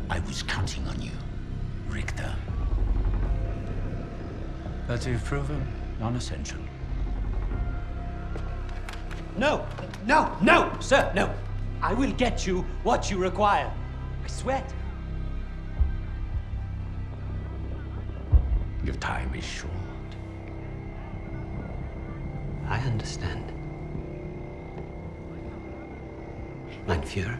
I was counting on you, Richter. But you've proven non-essential. No, sir, no. I will get you what you require. I swear it. Your time is short. I understand. Mein Führer.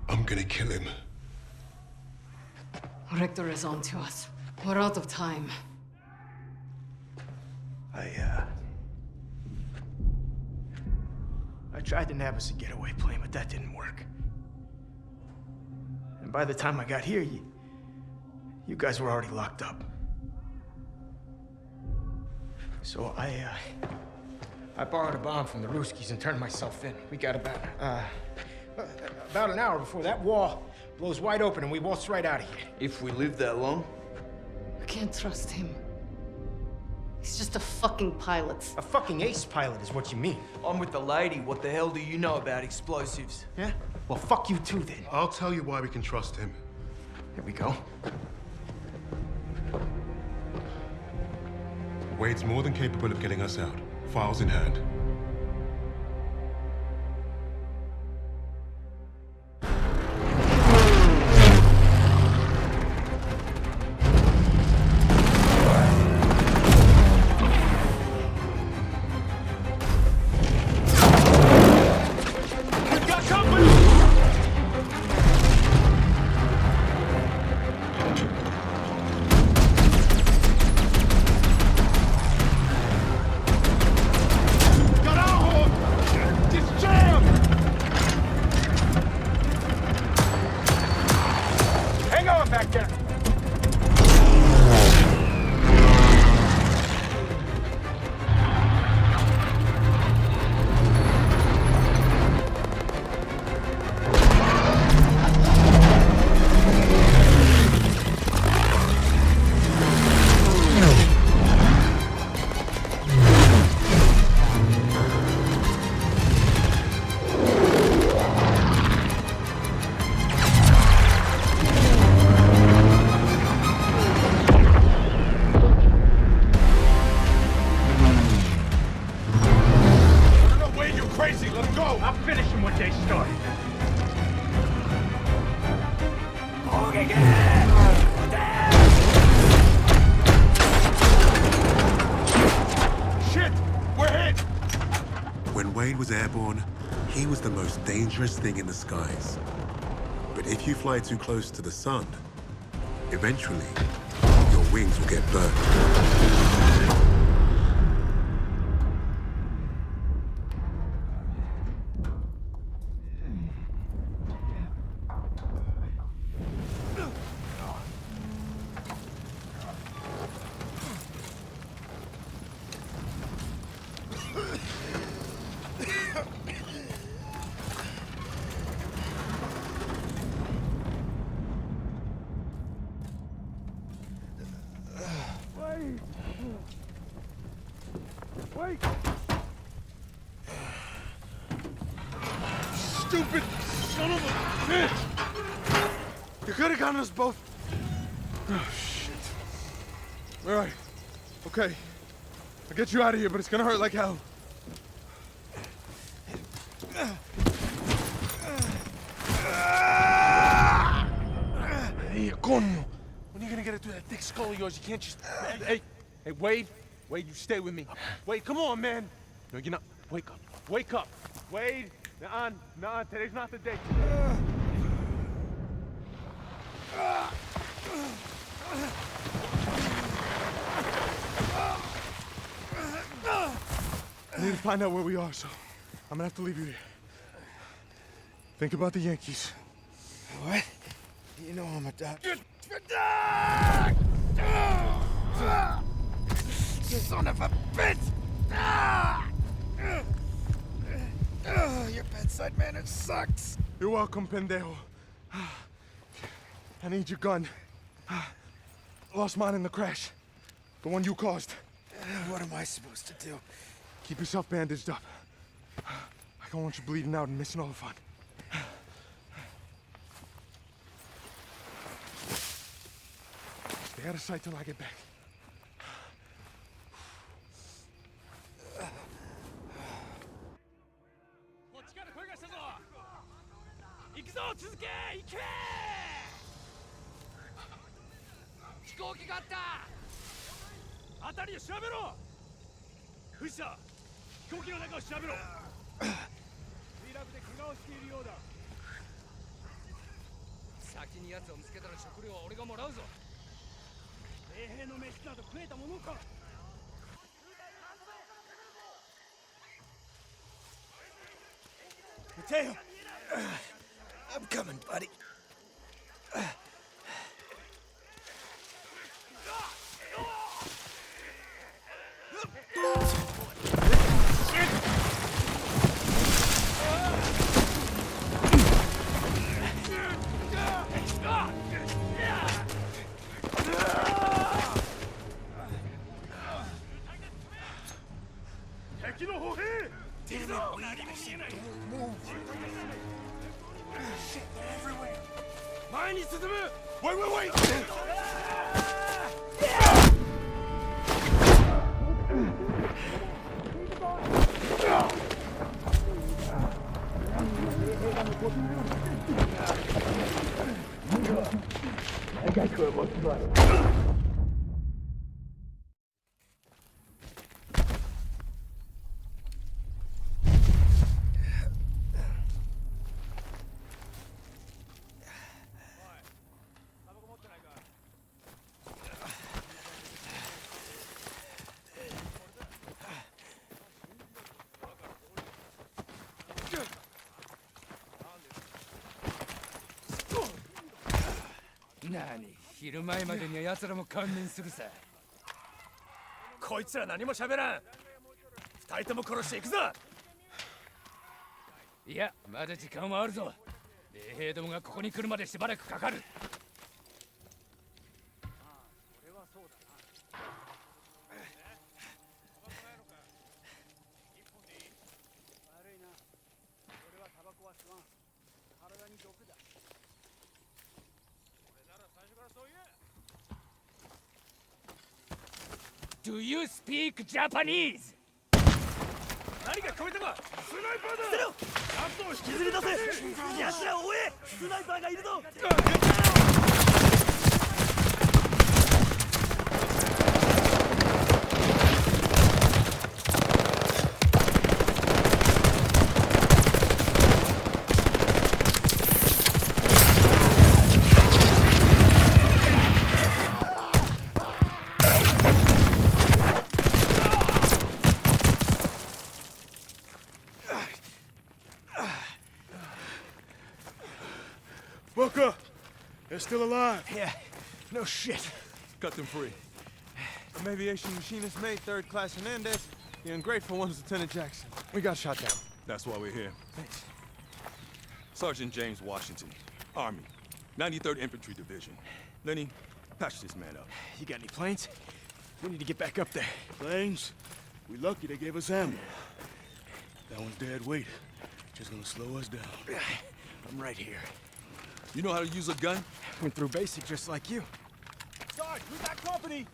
I'm gonna kill him. Richter is on to us. We're out of time. I tried to nab us a getaway plane, but that didn't work. And by the time I got here, you guys were already locked up. So I borrowed a bomb from the Ruskies and turned myself in. We got about an hour before that wall blows wide open and we waltz right out of here. If we live that long? I can't trust him. He's just a fucking pilot. A fucking ace pilot is what you mean. I'm with the lady. What the hell do you know about explosives? Yeah? Well, fuck you too, then. I'll tell you why we can trust him. Here we go. Wade's more than capable of getting us out. Files in hand. Dangerous thing in the skies. But if you fly too close to the sun, eventually, your wings will get burnt. Wait! Stupid son of a bitch! You could have gotten us both. Oh, shit. All right. Okay. I'll get you out of here, but it's gonna hurt like hell. Hey, coño. When are you gonna get it through that thick skull of yours? You can't just... Hey, Wade. Wade, you stay with me. Wade, come on, man. No, you're not. Wake up. Wake up. Wade. Nuh-uh. Today's not the day. I need to find out where we are, so I'm gonna have to leave you here. Think about the Yankees. What? You know I'm a doctor. Son of a bitch! Your bedside manner sucks. You're welcome, pendejo. I need your gun. Lost mine in the crash. The one you caused. What am I supposed to do? Keep yourself bandaged up. I don't want you bleeding out and missing all the fun. Stay out of sight till I get back. Mateo! I'm coming, buddy.何、昼前までには奴らも観念するさ。こいつら何も喋らん。二人とも殺していくぞ。いや、まだ時間はあるぞ。衛兵どもがここに来るまでしばらくかかる。Do you speak Japanese? 何か聞こえたか？スナイパーだ！捨てろ！カットを引きずり出せ！奴らを追え！スナイパーがいるぞ！Booker! They're still alive. Yeah, no shit. Cut them free. I'm aviation machinist mate, third class Hernandez. The ungrateful one's Lieutenant Jackson. We got shot down. That's why we're here. Thanks. Sergeant James Washington, Army, 93rd Infantry Division. Lenny, patch this man up. You got any planes? We need to get back up there. Planes? We lucky they gave us ammo. That one's dead weight. Just gonna slow us down. I'm right here. You know how to use a gun? Went through basic just like you. Sarge, we got company!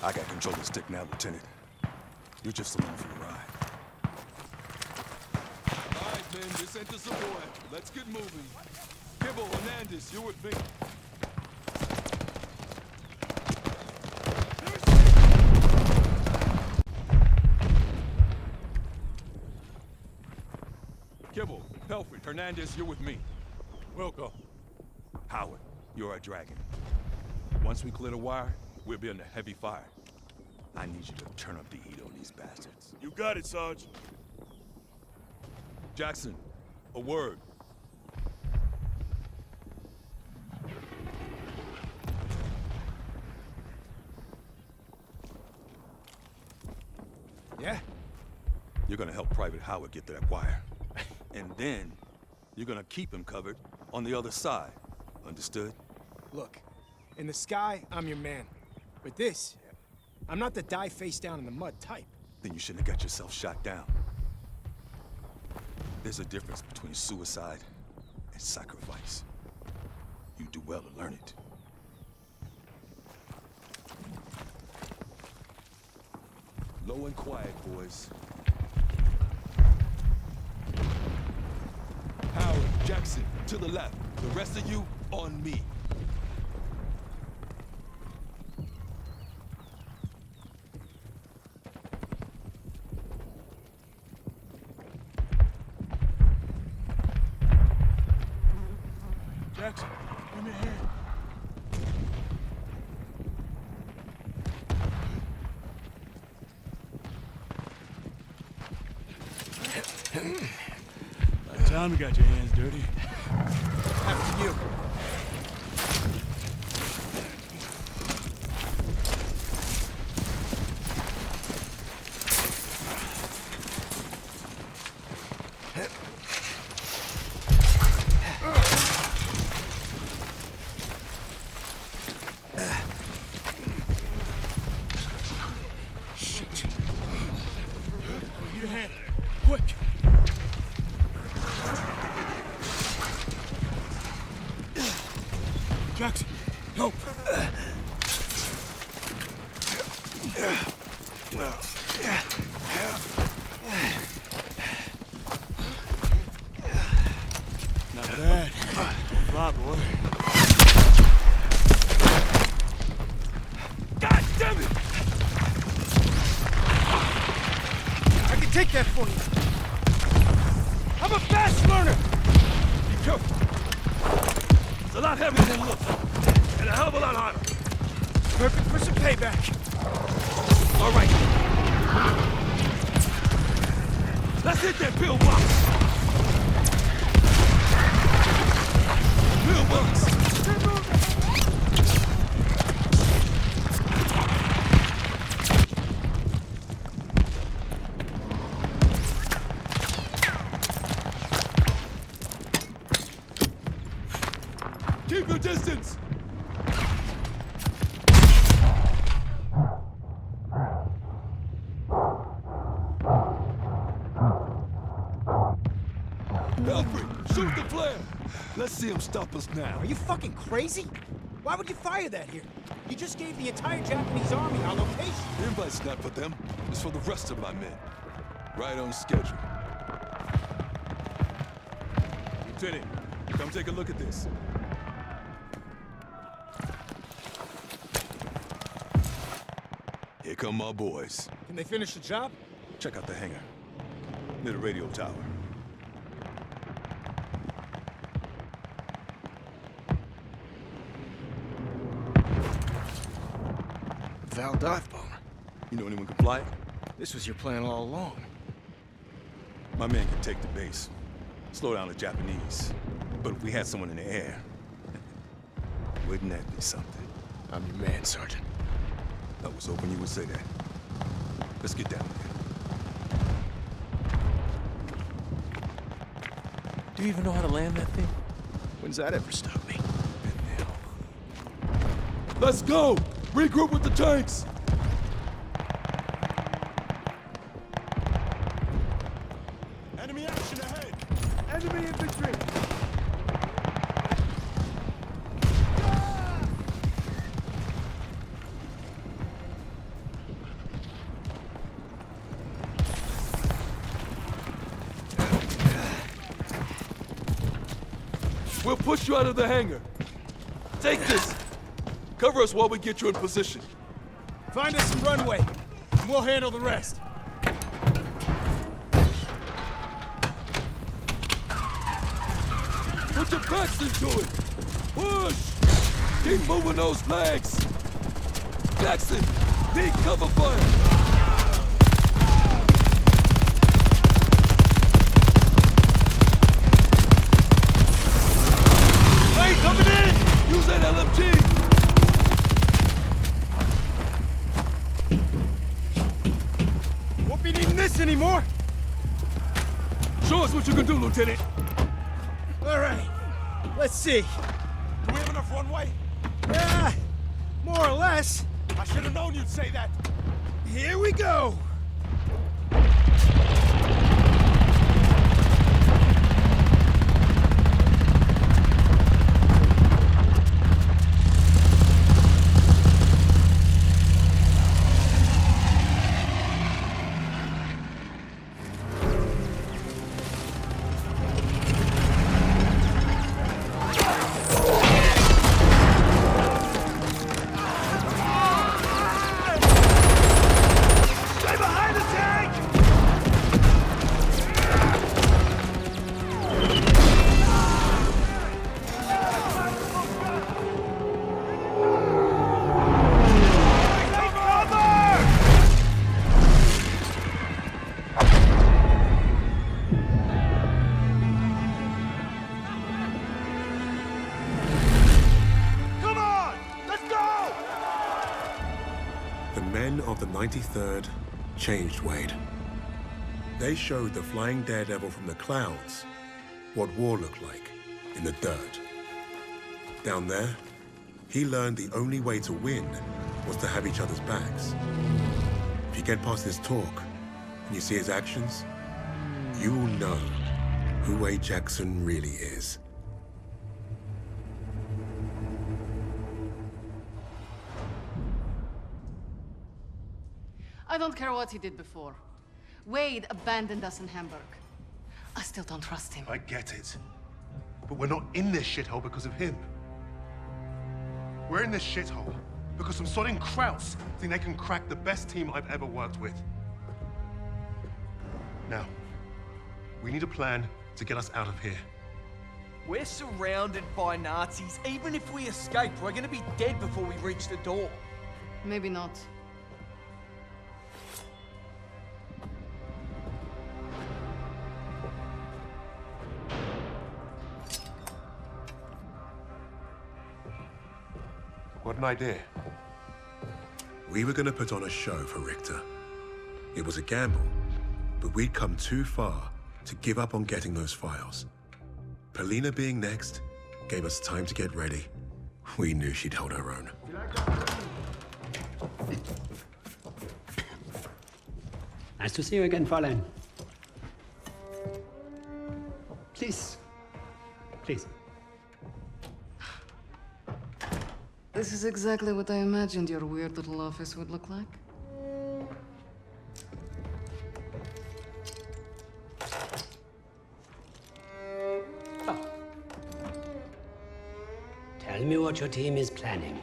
I got control of the stick now, Lieutenant. You're just along for the ride. All right, men, this ain't the Savoy. Let's get moving. Kibble, Hernandez, you're with me. Kibble, Pelfrey, Hernandez, you're with me. Welcome. Howard, you're our dragon. Once we clear the wire, we'll be under heavy fire. I need you to turn up the heat on these bastards. You got it, Sarge. Jackson, a word. Yeah? You're gonna help Private Howard get to that wire. And then, you're gonna keep him covered on the other side. Understood? Look, in the sky, I'm your man. But this, I'm not the die face down in the mud type. Then you shouldn't have got yourself shot down. There's a difference between suicide and sacrifice. You do well to learn it. Low and quiet, boys. Howard, Jackson, to the left. The rest of you, on me. Jackson, give me a hand. By the time you got your hands dirty. After you. Need a hand. Quick! Jackson, help! Not bad. Fly, boy. God damn it! I can take that for you. I'm a fast learner. Be careful. It's a lot heavier than it looks. And a hell of a lot harder. Perfect for some payback. All right. Let's hit that pillbox. Pillbox. Keep your distance! Alfred, shoot the flare! Let's see him stop us now. Are you fucking crazy? Why would you fire that here? You just gave the entire Japanese army our location. The invite's not for them. It's for the rest of my men. Right on schedule. Lieutenant, come take a look at this. Here come my boys. Can they finish the job? Check out the hangar. Near the radio tower. Val dive bomber. You know anyone can fly it? This was your plan all along. My men can take the base. Slow down the Japanese. But if we had someone in the air, wouldn't that be something? I'm your man, Sergeant. I was hoping you would say that. Let's get down there. Do you even know how to land that thing? When's that ever stopped me? Let's go! Regroup with the tanks! Enemy action ahead! Enemy infantry! We'll push you out of the hangar. Take this! Cover us while we get you in position. Find us some runway, and we'll handle the rest. Put your backs into it! Push! Keep moving those legs! Jackson, need cover fire! Coming in! Use that LMG! Won't be needing this anymore! Show us what you can do, Lieutenant! All right, let's see. Do we have enough runway? Yeah, more or less. I should have known you'd say that. Here we go! The men of the 93rd changed Wade. They showed the flying daredevil from the clouds what war looked like in the dirt. Down there, he learned the only way to win was to have each other's backs. If you get past his talk and you see his actions, you will know who Wade Jackson really is. I don't care what he did before. Wade abandoned us in Hamburg. I still don't trust him. I get it. But we're not in this shithole because of him. We're in this shithole because some sodding Krauts think they can crack the best team I've ever worked with. Now, we need a plan to get us out of here. We're surrounded by Nazis. Even if we escape, we're gonna be dead before we reach the door. Maybe not. What an idea. We were gonna put on a show for Richter. It was a gamble, but we'd come too far to give up on getting those files. Polina being next gave us time to get ready. We knew she'd hold her own. Nice to see you again, Fräulein. Please. Please. This is exactly what I imagined your weird little office would look like. Oh. Tell me what your team is planning.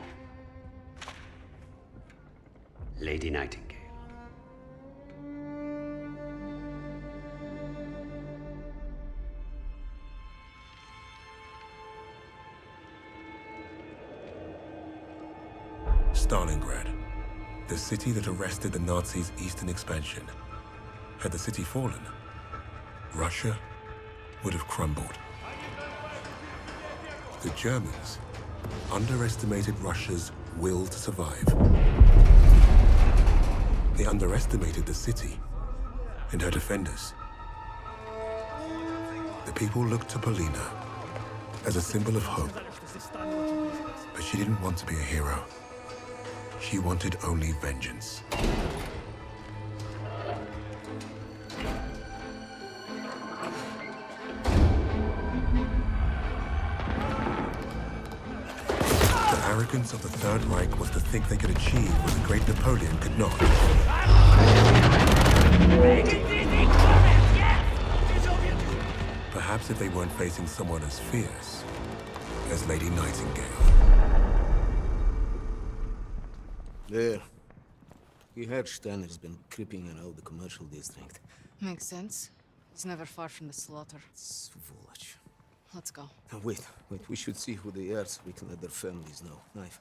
Lady Nightingale. Stalingrad, the city that arrested the Nazis' eastern expansion. Had the city fallen, Russia would have crumbled. The Germans underestimated Russia's will to survive. They underestimated the city and her defenders. The people looked to Polina as a symbol of hope. But she didn't want to be a hero. She wanted only vengeance. The arrogance of the Third Reich was to think they could achieve what the great Napoleon could not. Perhaps if they weren't facing someone as fierce as Lady Nightingale. There. We heard Steiner's been creeping around the commercial district. Makes sense. He's never far from the slaughter. It's foolish. Let's go. Now, wait. We should see who they are so we can let their families know. Knife.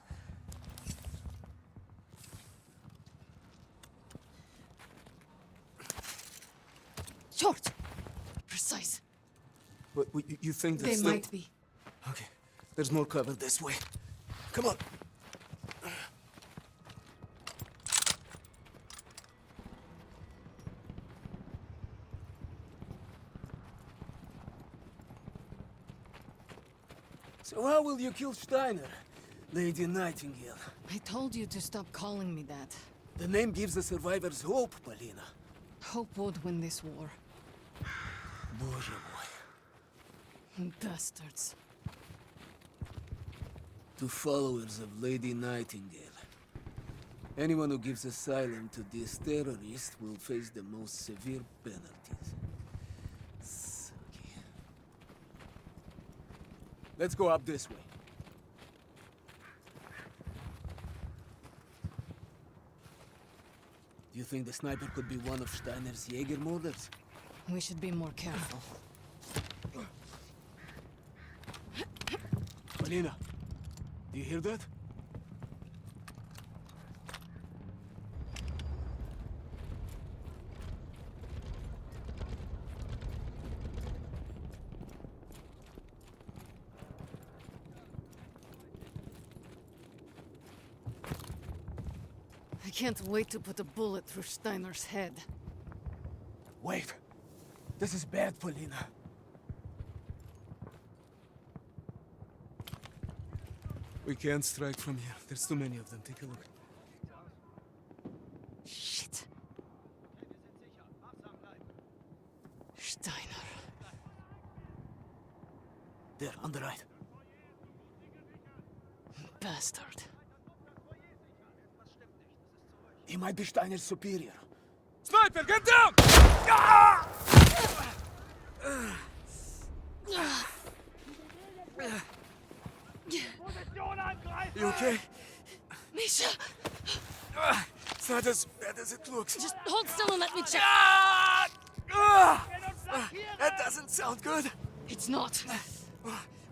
Short! Precise. What, you think They that's might be. Okay. There's more cover this way. Come on. So how will you kill Steiner, Lady Nightingale? I told you to stop calling me that. The name gives the survivors hope, Polina. Hope would win this war. Боже мой. Bastards. To followers of Lady Nightingale. Anyone who gives asylum to this terrorist will face the most severe penalties. Sucky. Let's go up this way. Do you think the sniper could be one of Steiner's Jaeger murders? We should be more careful. Polina, do you hear that? I can't wait to put a bullet through Steiner's head. Wait. This is bad, Polina. We can't strike from here. There's too many of them. Take a look. Shit. Steiner. There, on the right. Bastard. He might be Steiner's superior. Sniper, get down! Ah! You okay? Misha! It's not as bad as it looks. Just hold still and let me check. That doesn't sound good. It's not.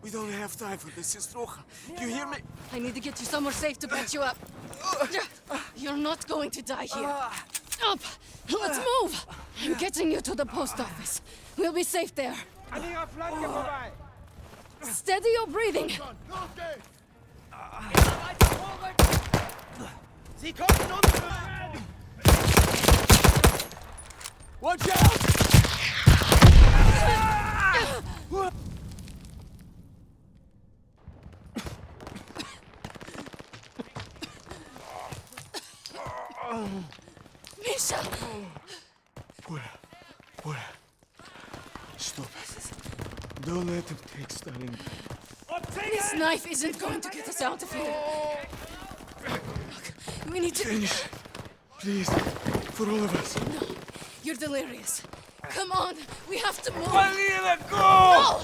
We don't have time for this, Sistroja. You hear me? I need to get you somewhere safe to patch you up. You're not going to die here. Up! Let's move! I'm getting you to the post office. We'll be safe there. Steady your breathing. Sie kommen uns! Watch out! Misha! Pura. Stop. Don't let him take Stalin. This knife isn't going to get us out of here. Look, we need to... Finish. Please. For all of us. No, you're delirious. Come on, we have to move. Polina, go! No!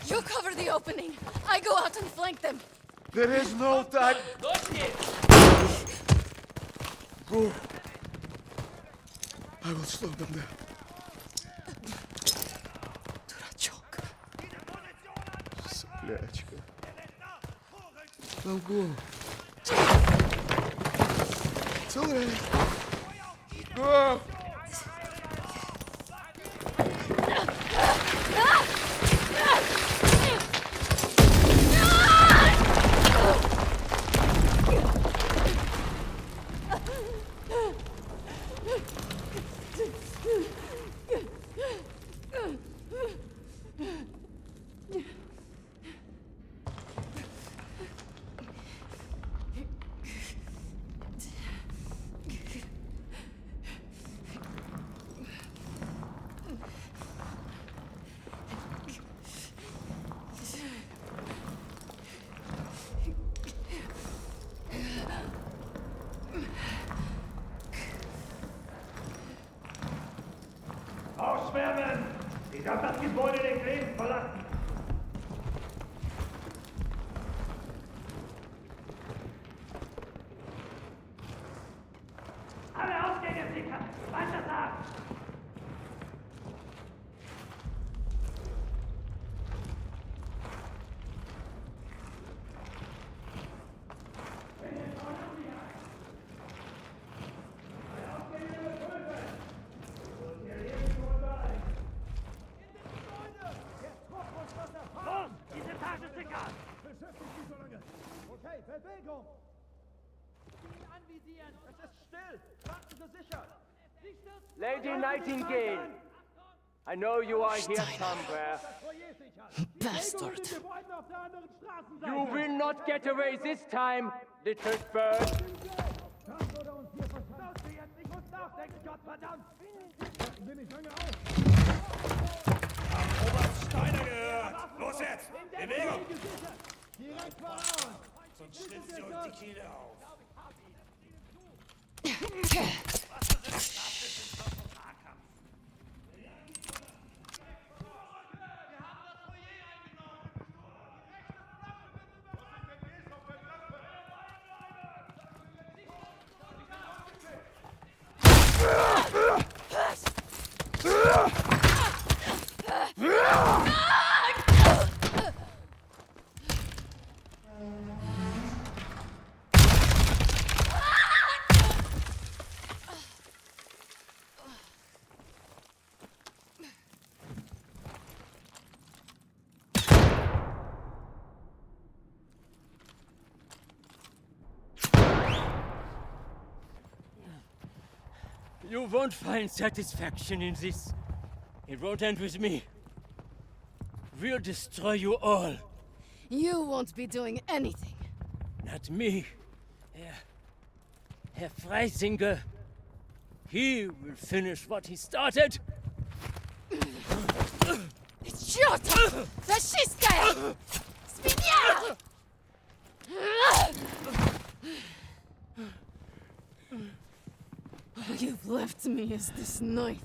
You cover the opening. I go out and flank them. There is no time. Go. I will slow them down. Дурачок. Соплячка. Now go. It's all right. Go! Ich habe das Gebäude des Lebens verlassen. Alle Ausgänge sichern! Weiter nach! Okay, Bewegung! Sie anvisieren! Es ist still! Warten Sie sicher! Lady Nightingale! I know you are here somewhere. Bastard! You will not get away this time, little bird! Oberst Steiner gehört! Los jetzt! Bewegung! Direkt voraus! Sonst schlitzt ihr uns die Kehle auf. You won't find satisfaction in this. It won't end with me. We'll destroy you all. You won't be doing anything. Not me. Herr Freisinger. He will finish what he started. Черт! Фашистская! Свинья! You've left me as this knife.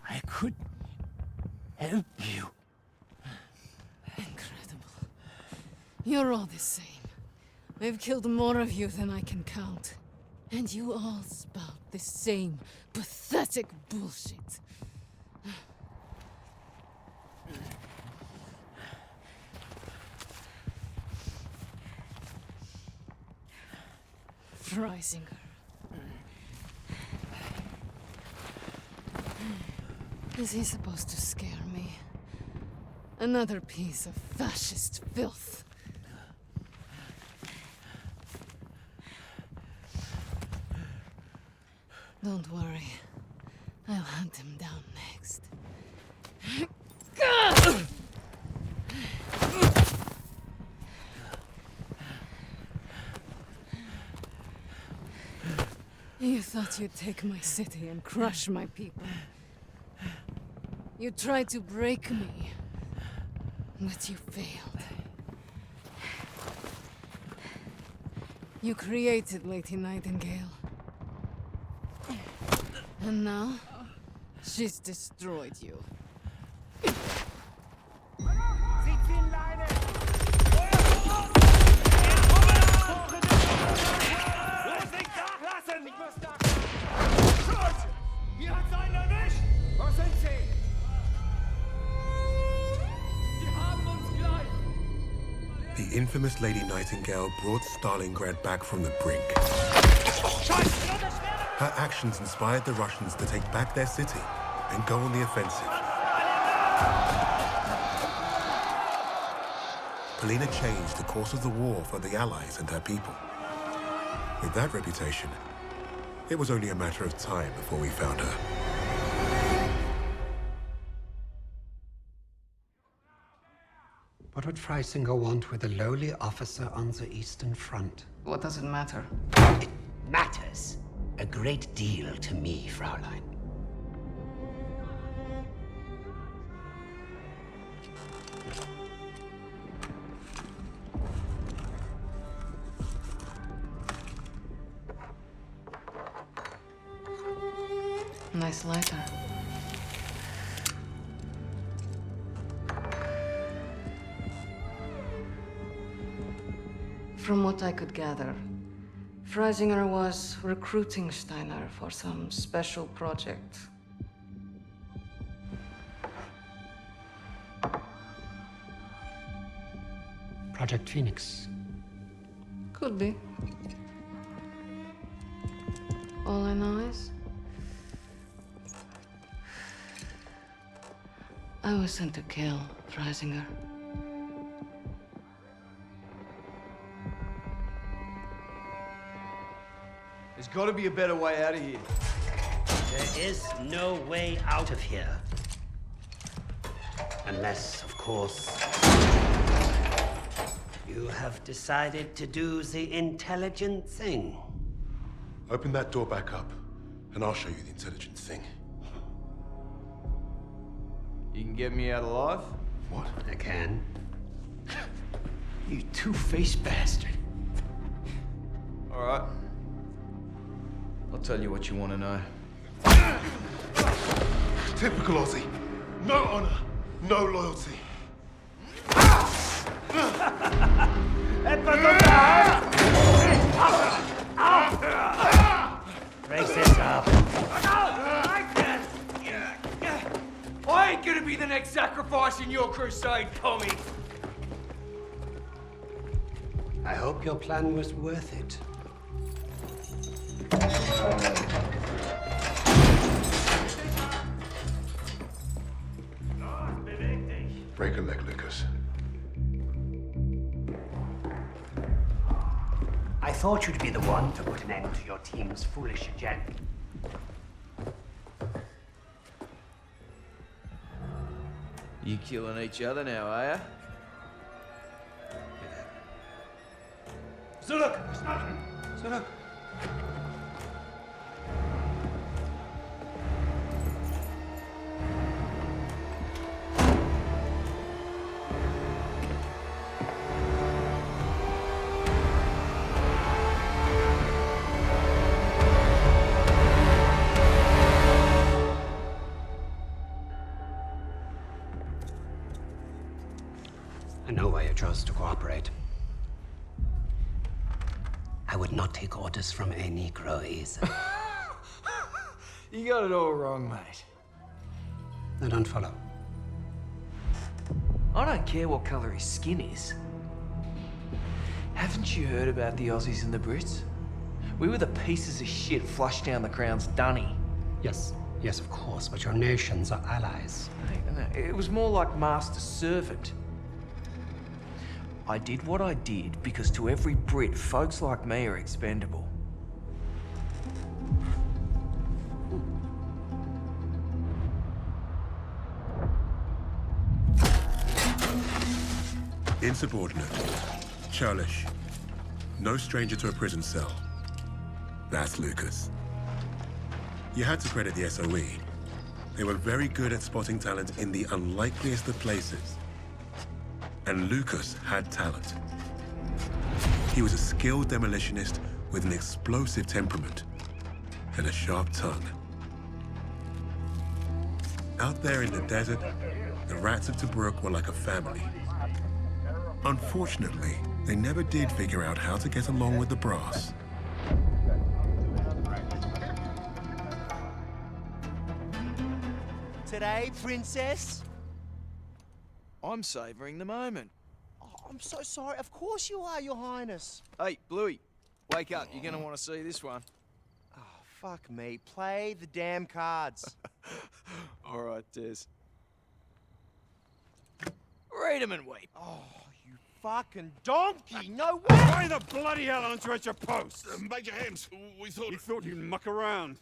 I could help you. Incredible. You're all the same. I've killed more of you than I can count. And you all spout the same pathetic bullshit. Freisinger. Is he supposed to scare me? Another piece of fascist filth. Don't worry. I'll hunt him down next. You thought you'd take my city and crush my people. You tried to break me, but you failed. You created Lady Nightingale. And now, she's destroyed you. The infamous Lady Nightingale brought Stalingrad back from the brink. Her actions inspired the Russians to take back their city and go on the offensive. Polina changed the course of the war for the Allies and her people. With that reputation, it was only a matter of time before we found her. What would Freisinger want with a lowly officer on the Eastern Front? What does it matter? It matters a great deal to me, Fraulein. Nice lighter. From what I could gather, Freisinger was recruiting Steiner for some special project. Project Phoenix. Could be. All I know is I was sent to kill Freisinger. There's got to be a better way out of here. There is no way out of here. Unless, of course, you have decided to do the intelligent thing. Open that door back up, and I'll show you the intelligent thing. You can get me out alive? What? I can. You two-faced bastard. All right. I'll tell you what you want to know. Typical Aussie. No honor, no loyalty. Brace this up. I ain't gonna be the next sacrifice in your crusade, commie. I hope your plan was worth it. Break a leg, Lucas. I thought you'd be the one to put an end to your team's foolish agenda. You killing each other now, are ya? Zuluk! Zuluk! I know why you chose to cooperate. I would not take orders from a Negro either. You got it all wrong, mate. I don't follow. I don't care what colour his skin is. Haven't you heard about the Aussies and the Brits? We were the pieces of shit flushed down the Crown's dunny. Yes, yes, of course, but your nations are allies. No, it was more like master-servant. I did what I did because to every Brit, folks like me are expendable. Insubordinate. Churlish. No stranger to a prison cell. That's Lucas. You had to credit the SOE. They were very good at spotting talent in the unlikeliest of places. And Lucas had talent. He was a skilled demolitionist with an explosive temperament and a sharp tongue. Out there in the desert, the rats of Tobruk were like a family. Unfortunately, they never did figure out how to get along with the brass. Today, princess? I'm savouring the moment. Oh, I'm so sorry. Of course you are, your highness. Hey, Bluey, wake up. You're gonna want to see this one. Oh, fuck me. Play the damn cards. All right, Des. Read 'em and weep. Oh, you fucking donkey! No way! Why the bloody hell aren't you at your post? Major Hems, we thought... You thought you'd muck around.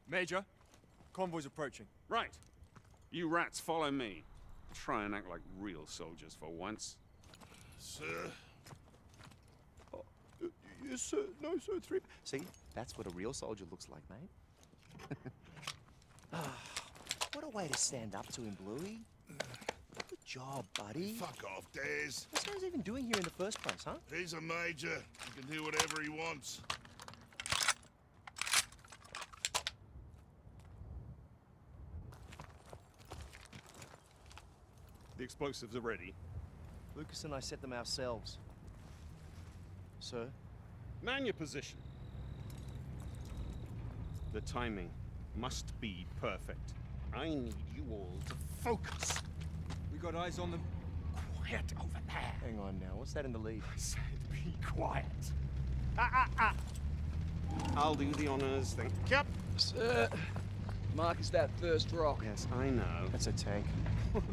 Major, convoy's approaching. Right. You rats follow me. Try and act like real soldiers for once. Sir? Oh, yes, sir. No, sir. See, that's what a real soldier looks like, mate. What a way to stand up to him, Bluey. Good job, buddy. Fuck off, Des. What's he even doing here in the first place, huh? He's a major. He can do whatever he wants. The explosives are ready. Lucas and I set them ourselves. Sir? Man your position. The timing must be perfect. I need you all to focus. We got eyes on them. Quiet over there. Hang on now, what's that in the lead? I said be quiet. I'll do the honors, thank you. Sir, mark is that first rock. Yes, I know. That's a tank.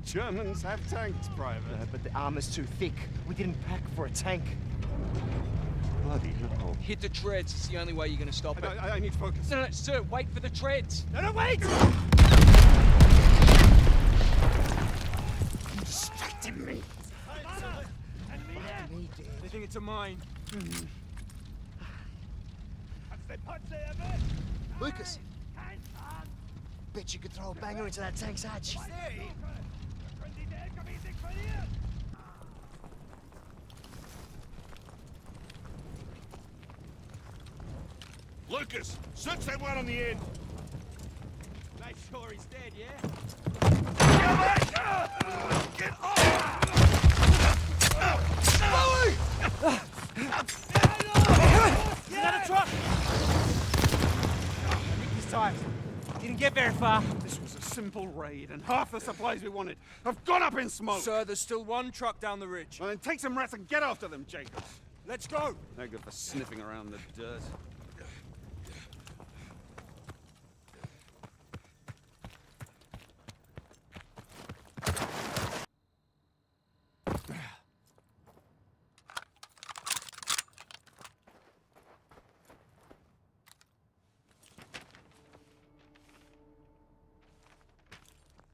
Germans have tanks, Private. No, but the armor's too thick. We didn't pack for a tank. Bloody hell. Hit the treads. It's the only way you're gonna stop it. I need to focus. No, sir, wait for the treads. No, wait! You distracted me. They think it's a mine. Lucas! Bet you could throw a banger into that tank's hatch. Lucas, search that one on the end. Make sure he's dead, yeah? Get off! Another truck! He's tired. Didn't get very far. This was a simple raid, and half the supplies we wanted have gone up in smoke. Sir, there's still one truck down the ridge. Well, then take some rats and get after them, Jacobs. Let's go! No good for sniffing around the dirt.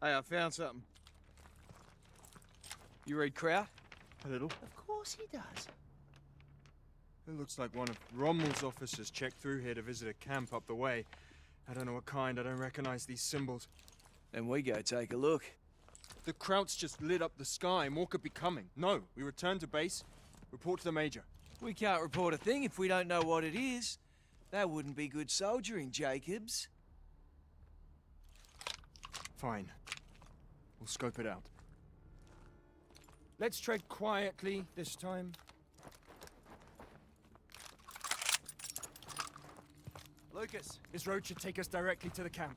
Hey, I found something. You read Kraut? A little. Of course he does. It looks like one of Rommel's officers checked through here to visit a camp up the way. I don't know what kind, I don't recognize these symbols. Then we go take a look. The Krauts just lit up the sky. More could be coming. No, we return to base, report to the Major. We can't report a thing if we don't know what it is. That wouldn't be good soldiering, Jacobs. Fine. We'll scope it out. Let's tread quietly this time. Lucas, this road should take us directly to the camp.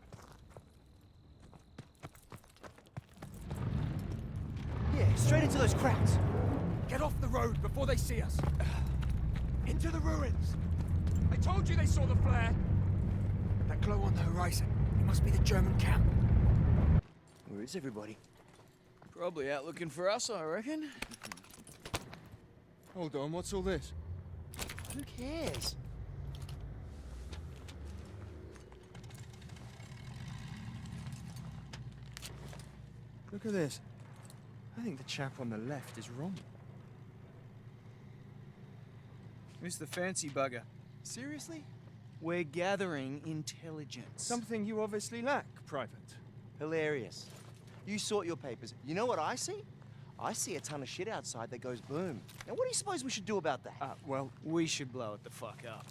Yeah, straight into those cracks. Get off the road before they see us. Into the ruins. I told you they saw the flare! That glow on the horizon. It must be the German camp. Where is everybody? Probably out looking for us, I reckon. Hold on, what's all this? Who cares? Look at this. I think the chap on the left is Rommel. Who's the fancy bugger? Seriously? We're gathering intelligence. Something you obviously lack, Private. Hilarious. You sort your papers. You know what I see? I see a ton of shit outside that goes boom. Now, what do you suppose we should do about that? Well, we should blow it the fuck up.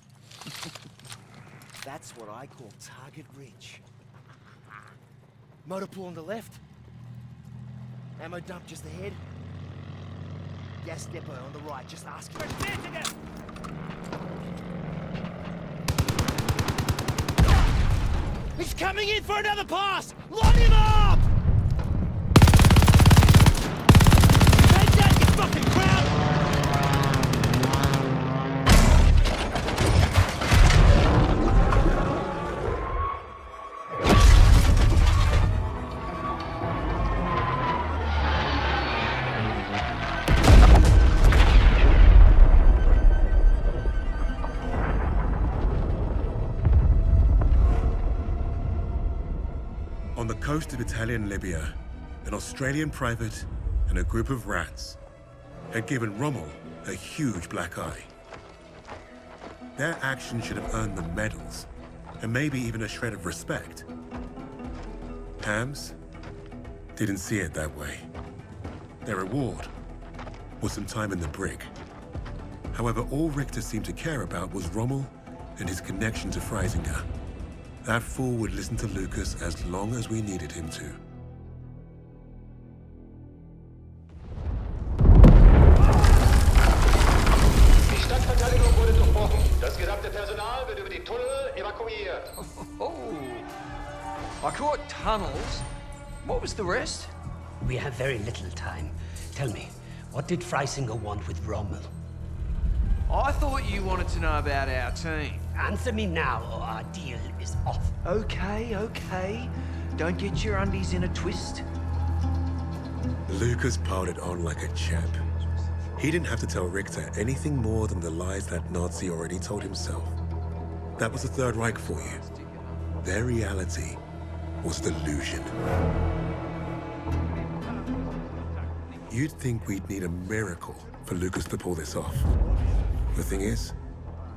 That's what I call target rich. Motor pool on the left. Ammo dump just ahead. Gas depot on the right, just ask him. He's coming in for another pass! Line him up! Take that, you fucking crowd! On the coast of Italian Libya, an Australian private and a group of rats had given Rommel a huge black eye. Their action should have earned them medals, and maybe even a shred of respect. Hams didn't see it that way. Their reward was some time in the brig. However, all Richter seemed to care about was Rommel and his connection to Freisinger. That fool would listen to Lucas as long as we needed him to. here. Oh, I caught tunnels. What was the rest? We have very little time. Tell me, what did Freisinger want with Rommel? I thought you wanted to know about our team. Answer me now, or our deal is off. Okay. Don't get your undies in a twist. Lucas piled it on like a champ. He didn't have to tell Richter anything more than the lies that Nazi already told himself. That was the Third Reich for you. Their reality was delusion. You'd think we'd need a miracle for Lucas to pull this off. The thing is,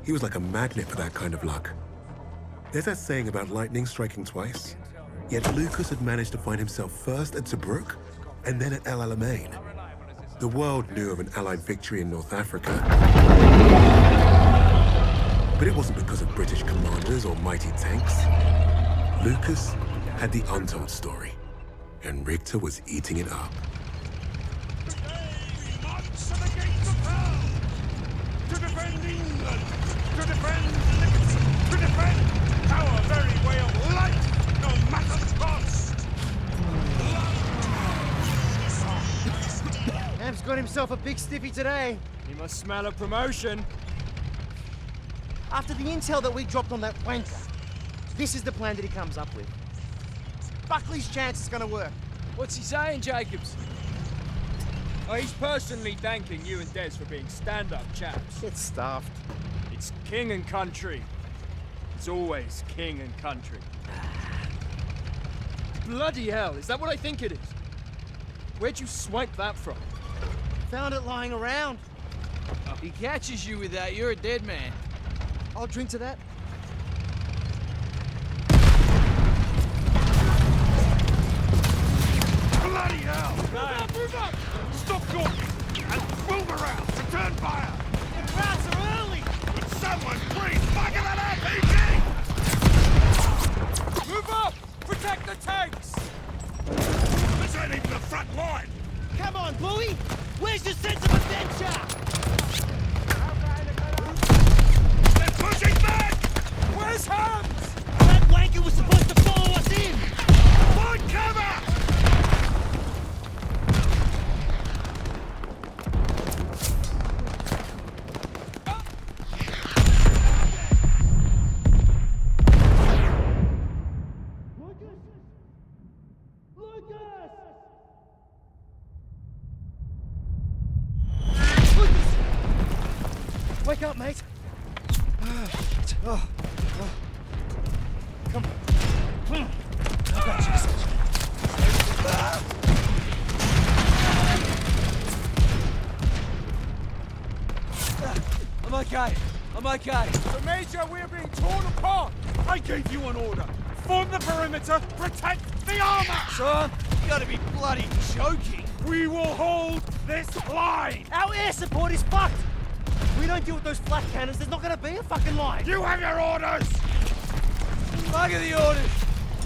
he was like a magnet for that kind of luck. There's that saying about lightning striking twice. Yet Lucas had managed to find himself first at Tobruk and then at El Alamein. The world knew of an Allied victory in North Africa. But it wasn't because of British commanders or mighty tanks. Lucas had the untold story, and Richter was eating it up. To defend England! To defend liberty! To defend our very way of life, no matter the cost! Ham's got himself a big stiffy today. He must smell a promotion. After the intel that we dropped on that wanker, this is the plan that he comes up with. Buckley's chance is gonna work. What's he saying, Jacobs? Oh, he's personally thanking you and Des for being stand-up chaps. It's stuffed. It's king and country. It's always king and country. Bloody hell, is that what I think it is? Where'd you swipe that from? Found it lying around. He catches you with that, you're a dead man. I'll drink to that. Bloody hell! Move up! Stop talking! And move around! Return fire! The crowds are early! Would someone please fire that RPG? Move up! Protect the tanks! This ain't even the front line! Come on, Bluey! Where's your sense of adventure? They're pushing back! Where's Hams? That wanker was supposed to follow us in! Find cover! Wake up, mate. Come on. I got you. I'm okay. I'm okay. So, Major, we're being torn apart. I gave you an order. Form the perimeter, protect the armor! Son, you gotta be bloody joking. We will hold this line! Our air support is fucked. If we don't deal with those flat cannons, there's not gonna be a fucking line. You have your orders! Look at the orders.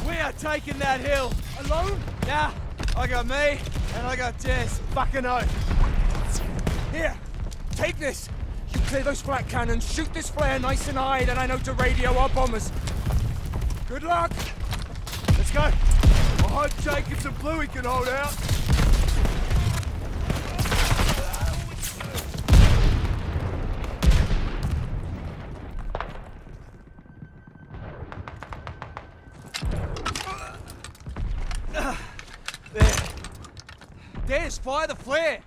We are taking that hill. Alone? Nah, I got me, and I got Des. Fucking oath. Here, take this. You clear those flat cannons, shoot this flare nice and high, then I know to radio our bombers. Good luck. Let's go. I hope Jacobs and Bluey can hold out. Des, fire the flare!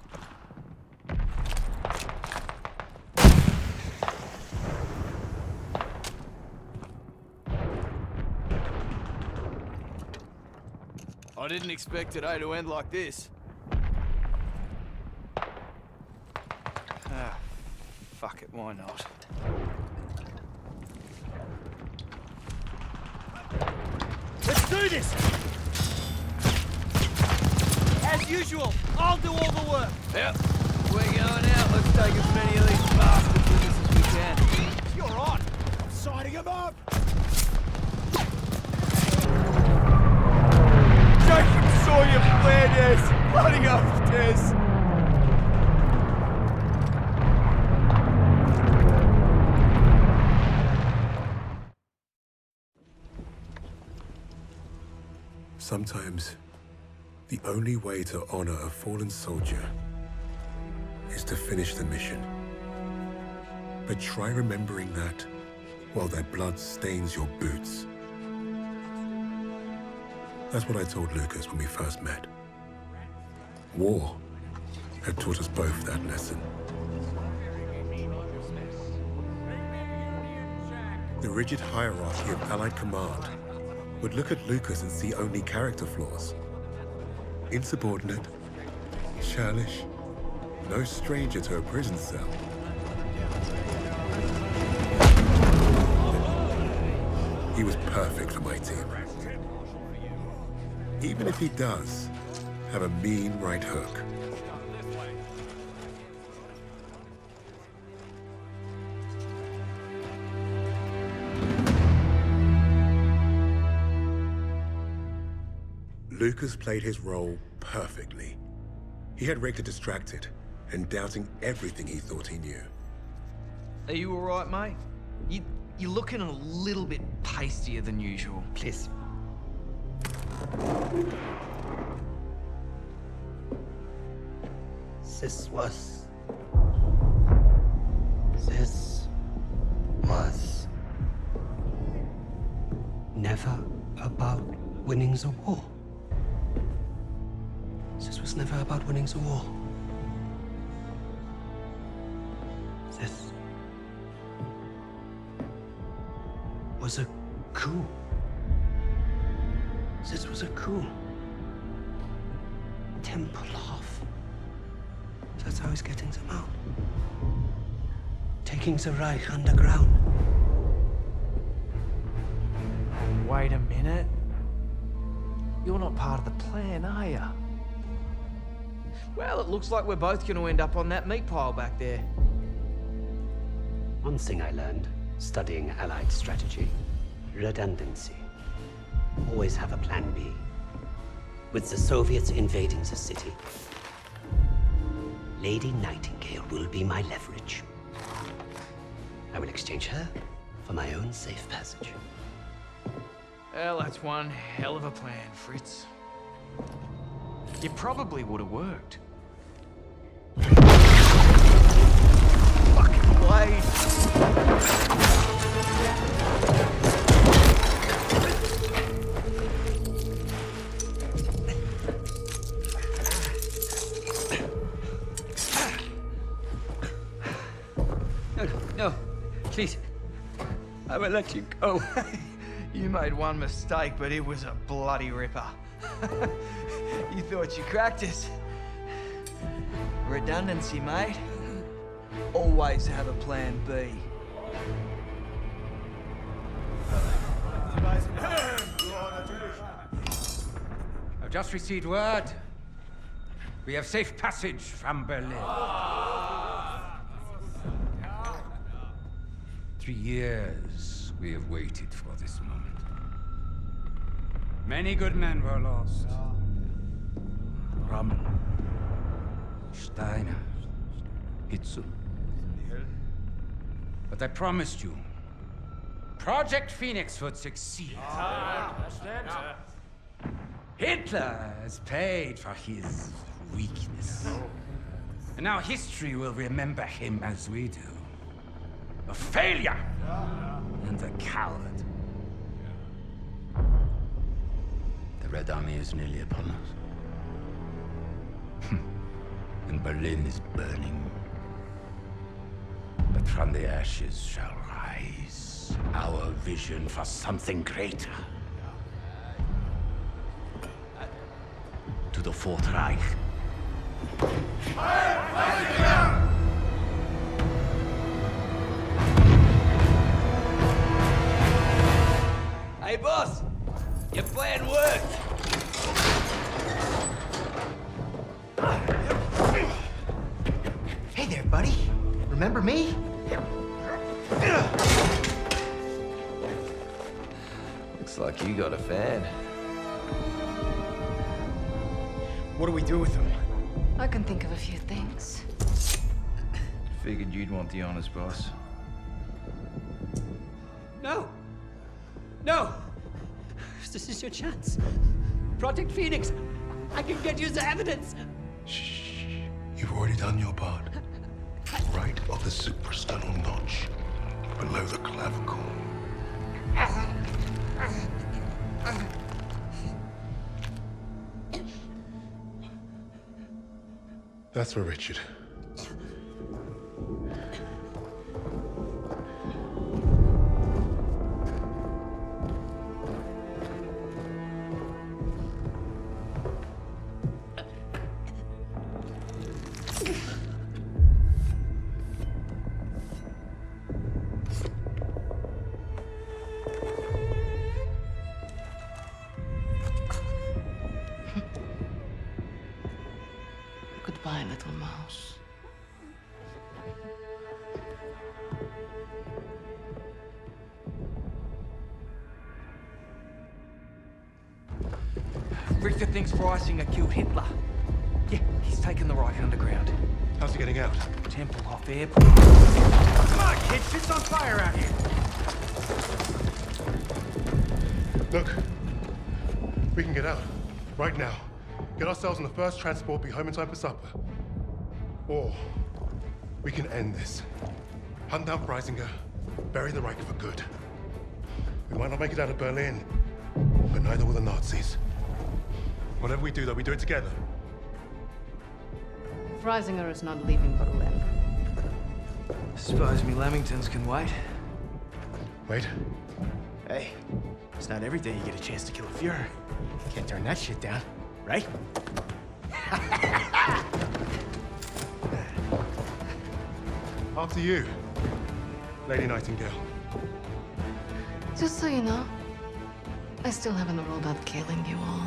I didn't expect today to end like this. Ah, fuck it, why not? Let's do this! As usual, I'll do all the work. Yep. We're going out. Let's take as many of these bastards with us as we can. You're on. I'm signing him up. Jacob saw your flare, Des. Bloody oath, Des. Sometimes, the only way to honor a fallen soldier is to finish the mission. But try remembering that while their blood stains your boots. That's what I told Lucas when we first met. War had taught us both that lesson. The rigid hierarchy of Allied command would look at Lucas and see only character flaws. Insubordinate, churlish, no stranger to a prison cell. He was perfect for my team. Even if he does have a mean right hook. Lucas played his role perfectly. He had Richter distracted and doubting everything he thought he knew. Are you all right, mate? You're looking a little bit pastier than usual. Please. This was never about winning the war. This was never about winning the war. This was a coup. This was a coup. Tempelhof. That's how he's getting them out. Taking the Reich underground. Wait a minute. You're not part of the plan, are you? Well, it looks like we're both going to end up on that meat pile back there. One thing I learned studying Allied strategy: redundancy. Always have a plan B. With the Soviets invading the city, Lady Nightingale will be my leverage. I will exchange her for my own safe passage. Well, that's one hell of a plan, Fritz. It probably would have worked. Fucking blade! No, please. I will let you go. You made one mistake, but it was a bloody ripper. You thought you cracked us. Redundancy, mate. Always have a plan B. I've just received word. We have safe passage from Berlin. 3 years we have waited for this moment. Many good men were lost. Rommel, Steiner, Hitzel. But I promised you, Project Phoenix would succeed. Hitler has paid for his weakness. And now history will remember him as we do. A failure and a coward. The Red Army is nearly upon us. And Berlin is burning. But from the ashes shall rise our vision for something greater. To the Fourth Reich. Hey, boss! Your plan worked! Hey there, buddy. Remember me? Looks like you got a fan. What do we do with him? I can think of a few things. Figured you'd want the honors, boss. No! No! This is your chance. Project Phoenix! I can get you the evidence! You've already done your part. Right of the suprasternal notch, below the clavicle. That's for Richard. Goodbye, little mouse. Richter thinks Freisinger killed Hitler. Yeah, he's taken the Reich underground. How's he getting out? Tempelhof Airport. Come on, kids! Shit's on fire out here! Look. We can get out. Right now. Get ourselves on the first transport, be home in time for supper. Or we can end this. Hunt down Freisinger, bury the Reich for good. We might not make it out of Berlin, but neither will the Nazis. Whatever we do, though, we do it together. Freisinger is not leaving Berlin. Suppose me Lamingtons can wait. Wait. Hey, it's not every day you get a chance to kill a Fuhrer. Can't turn that shit down, right? After you, Lady Nightingale. Just so you know, I still haven't ruled out killing you all.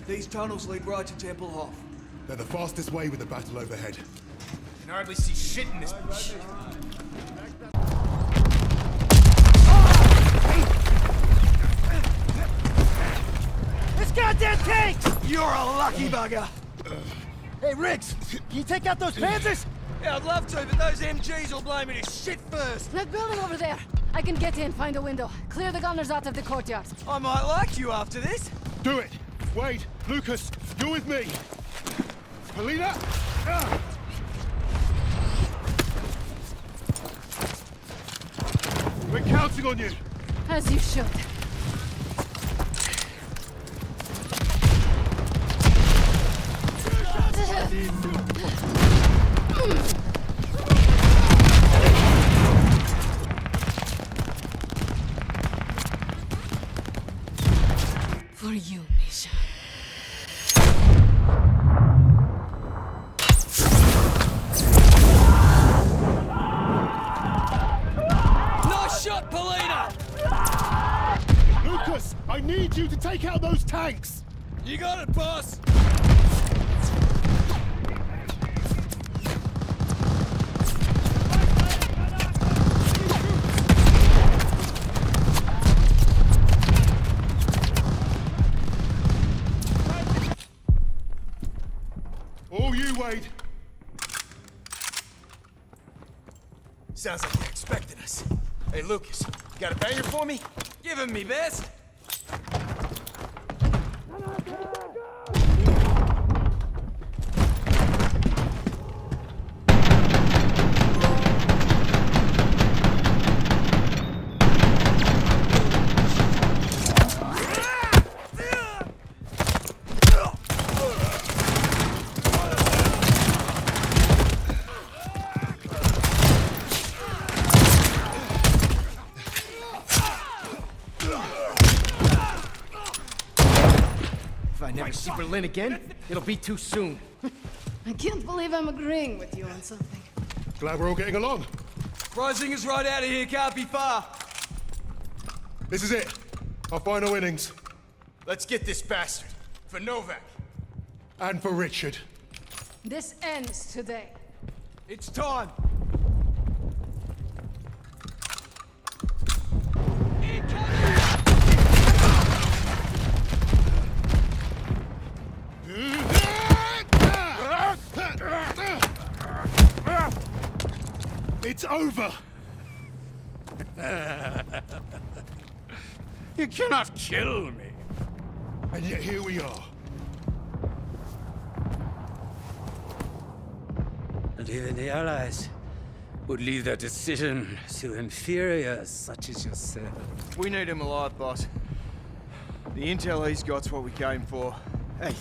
These tunnels lead right to Tempelhof. They're the fastest way with the battle overhead. You can hardly see shit in this bitch. This goddamn tank! You're a lucky bugger! Hey, Riggs, can you take out those Panzers? Yeah, I'd love to, but those MGs will blow me to shit first. That building over there. I can get in, find a window. Clear the gunners out of the courtyard. I might like you after this. Do it! Wade, Lucas, you're with me! Polina! We're counting on you! As you should. For you, Misha. Nice shot, Polina! Lucas, I need you to take out those tanks! You got it, boss! All you, Wade. Sounds like they're expecting us. Hey, Lucas, you got a banger for me? Give him me best. If I never see Berlin again, it'll be too soon. I can't believe I'm agreeing with you on something. Glad we're all getting along. Freisinger's right out of here, can't be far. This is it. Our final innings. Let's get this bastard. For Novak. And for Richard. This ends today. It's time. It's over! You cannot kill me. And yet here we are. And even the Allies would leave their decision to inferiors such as yourself. We need him alive, boss. The intel he's got's what we came for. Hey,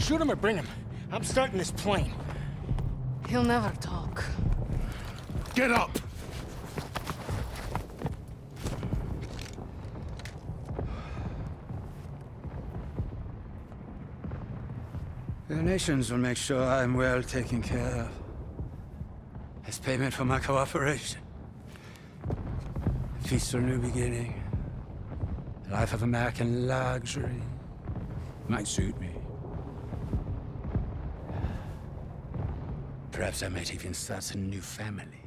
shoot him or bring him. I'm starting this plane. He'll never talk. Get up! The nations will make sure I'm well taken care of. As payment for my cooperation. A peaceful new beginning. A life of American luxury. Might suit me. Perhaps I might even start a new family.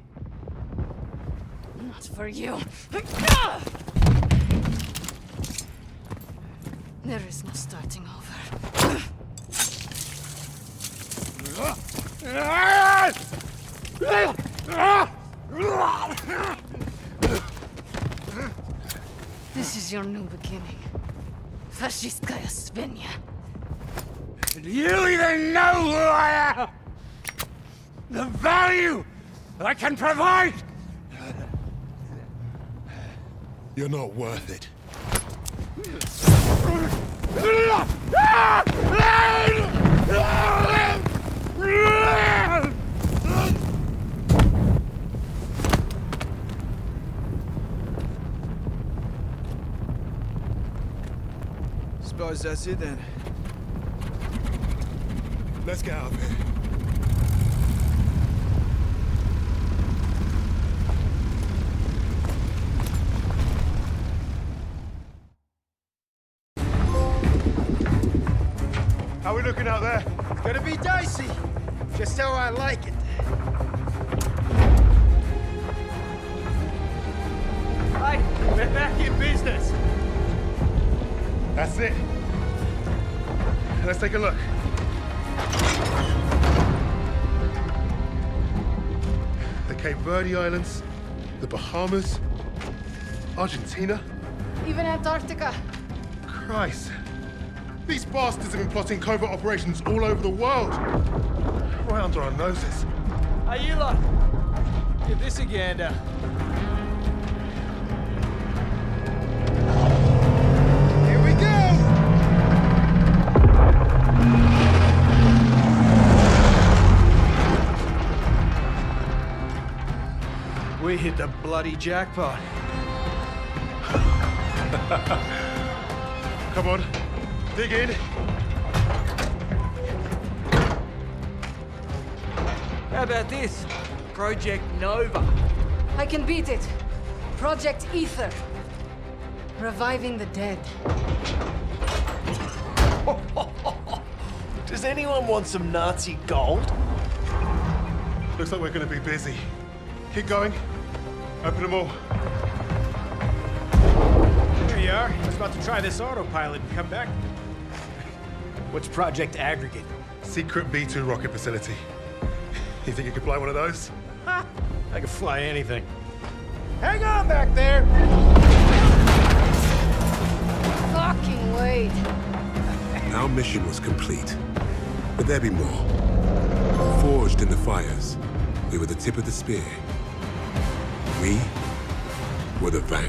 Not for you. There is no starting over. This is your new beginning. Fascistkaya Svenja. Do you even know who I am? The value I can provide? You're not worth it. Suppose that's it then. Let's get out of here. How we looking out there? It's gonna be dicey. Just how I like it. Hey, we're back in business. That's it. Let's take a look. The Cape Verde Islands, the Bahamas, Argentina. Even Antarctica. Christ. These bastards have been plotting covert operations all over the world. Right under our noses. Hey, you lot. Give this a gander. Here we go! We hit the bloody jackpot. Come on. Dig in. How about this? Project Nova. I can beat it. Project Ether. Reviving the dead. Does anyone want some Nazi gold? Looks like we're gonna be busy. Keep going. Open them all. Here you are. I was about to try this autopilot and come back. What's Project Aggregate? Secret B-2 rocket facility. You think you could fly one of those? Ha! I can fly anything. Hang on back there! Fucking wait. Our mission was complete. But there'd be more. Forged in the fires, we were the tip of the spear. We were the Vanguard.